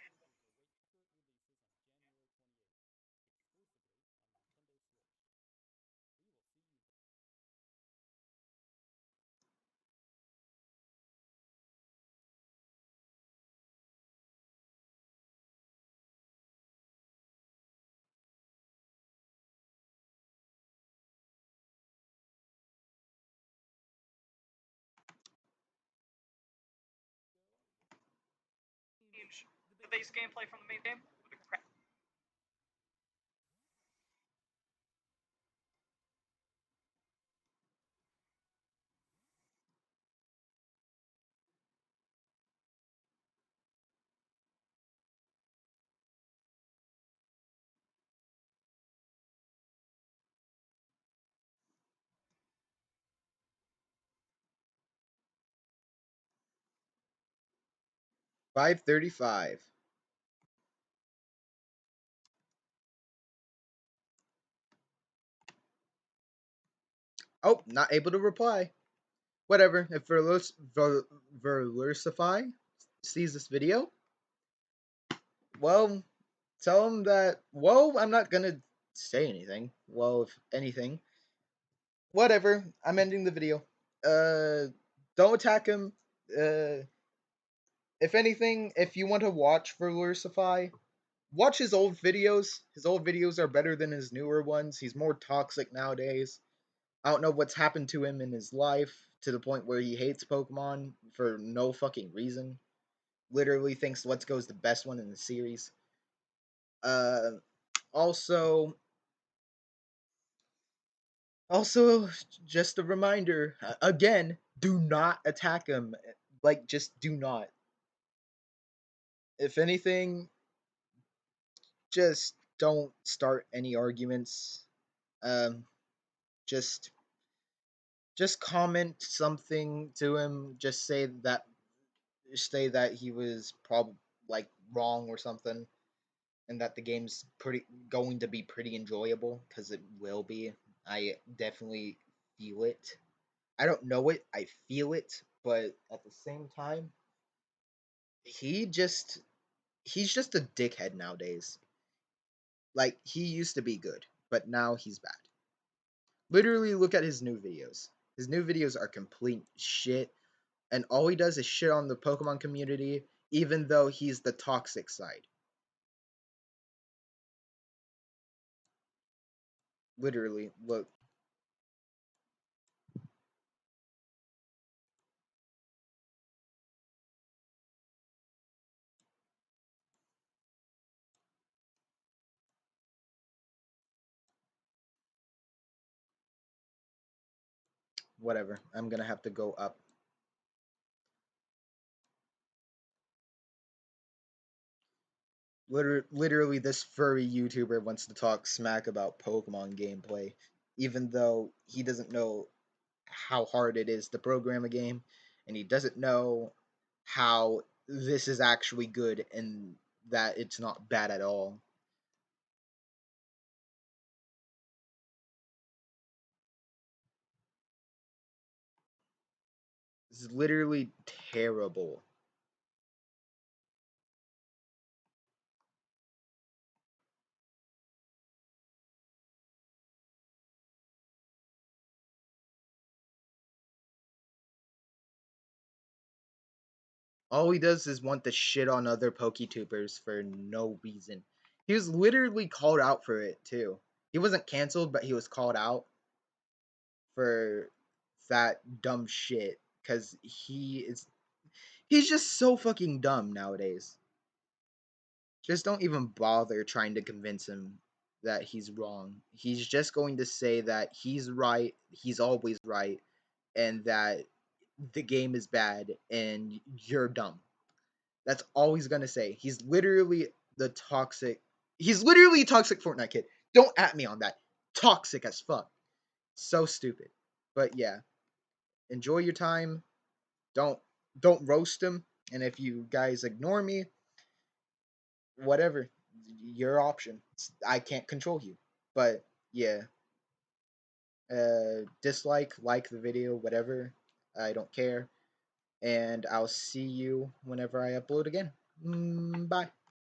The base gameplay from the main game with a crap. $5.35. Oh, not able to reply. Whatever. If Verlusify sees this video, well, tell him that. Well, I'm not gonna say anything. Well, if anything, whatever. I'm ending the video. Don't attack him. Uh, if anything, if you want to watch Verlusify, watch his old videos. His old videos are better than his newer ones. He's more toxic nowadays. I don't know what's happened to him in his life to the point where he hates Pokemon for no fucking reason. Literally thinks Let's Go is the best one in the series. Uh, also, also, just a reminder again, do not attack him. Like, just do not. If anything, just don't start any arguments. Um, just just comment something to him. Just say that he was probably like wrong or something, and that the game's pretty going to be pretty enjoyable because it will be. I definitely feel it. I don't know it. I feel it, but at the same time, he just he's just a dickhead nowadays. Like he used to be good, but now he's bad. Literally look at his new videos. His new videos are complete shit, and all he does is shit on the Pokemon community, even though he's the toxic side. Literally, look. Whatever. I'm gonna have to go up. Literally, this furry YouTuber wants to talk smack about Pokemon gameplay, even though he doesn't know how hard it is to program a game, and he doesn't know how this is actually good and that it's not bad at all. This is literally terrible. All he does is want to shit on other poketubers for no reason. He was literally called out for it too. He wasn't canceled, but he was called out for that dumb shit because he's just so fucking dumb nowadays. Just don't even bother trying to convince him that he's wrong. He's just going to say that he's right, he's always right, and that the game is bad and you're dumb. That's all he's gonna say. He's literally a toxic Fortnite kid. Don't at me on that. Toxic as fuck. So stupid. But yeah, enjoy your time. Don't don't roast him. And if you guys ignore me, whatever, your option. I can't control you. But yeah, dislike, like the video, whatever. I don't care. And I'll see you whenever I upload again. Bye.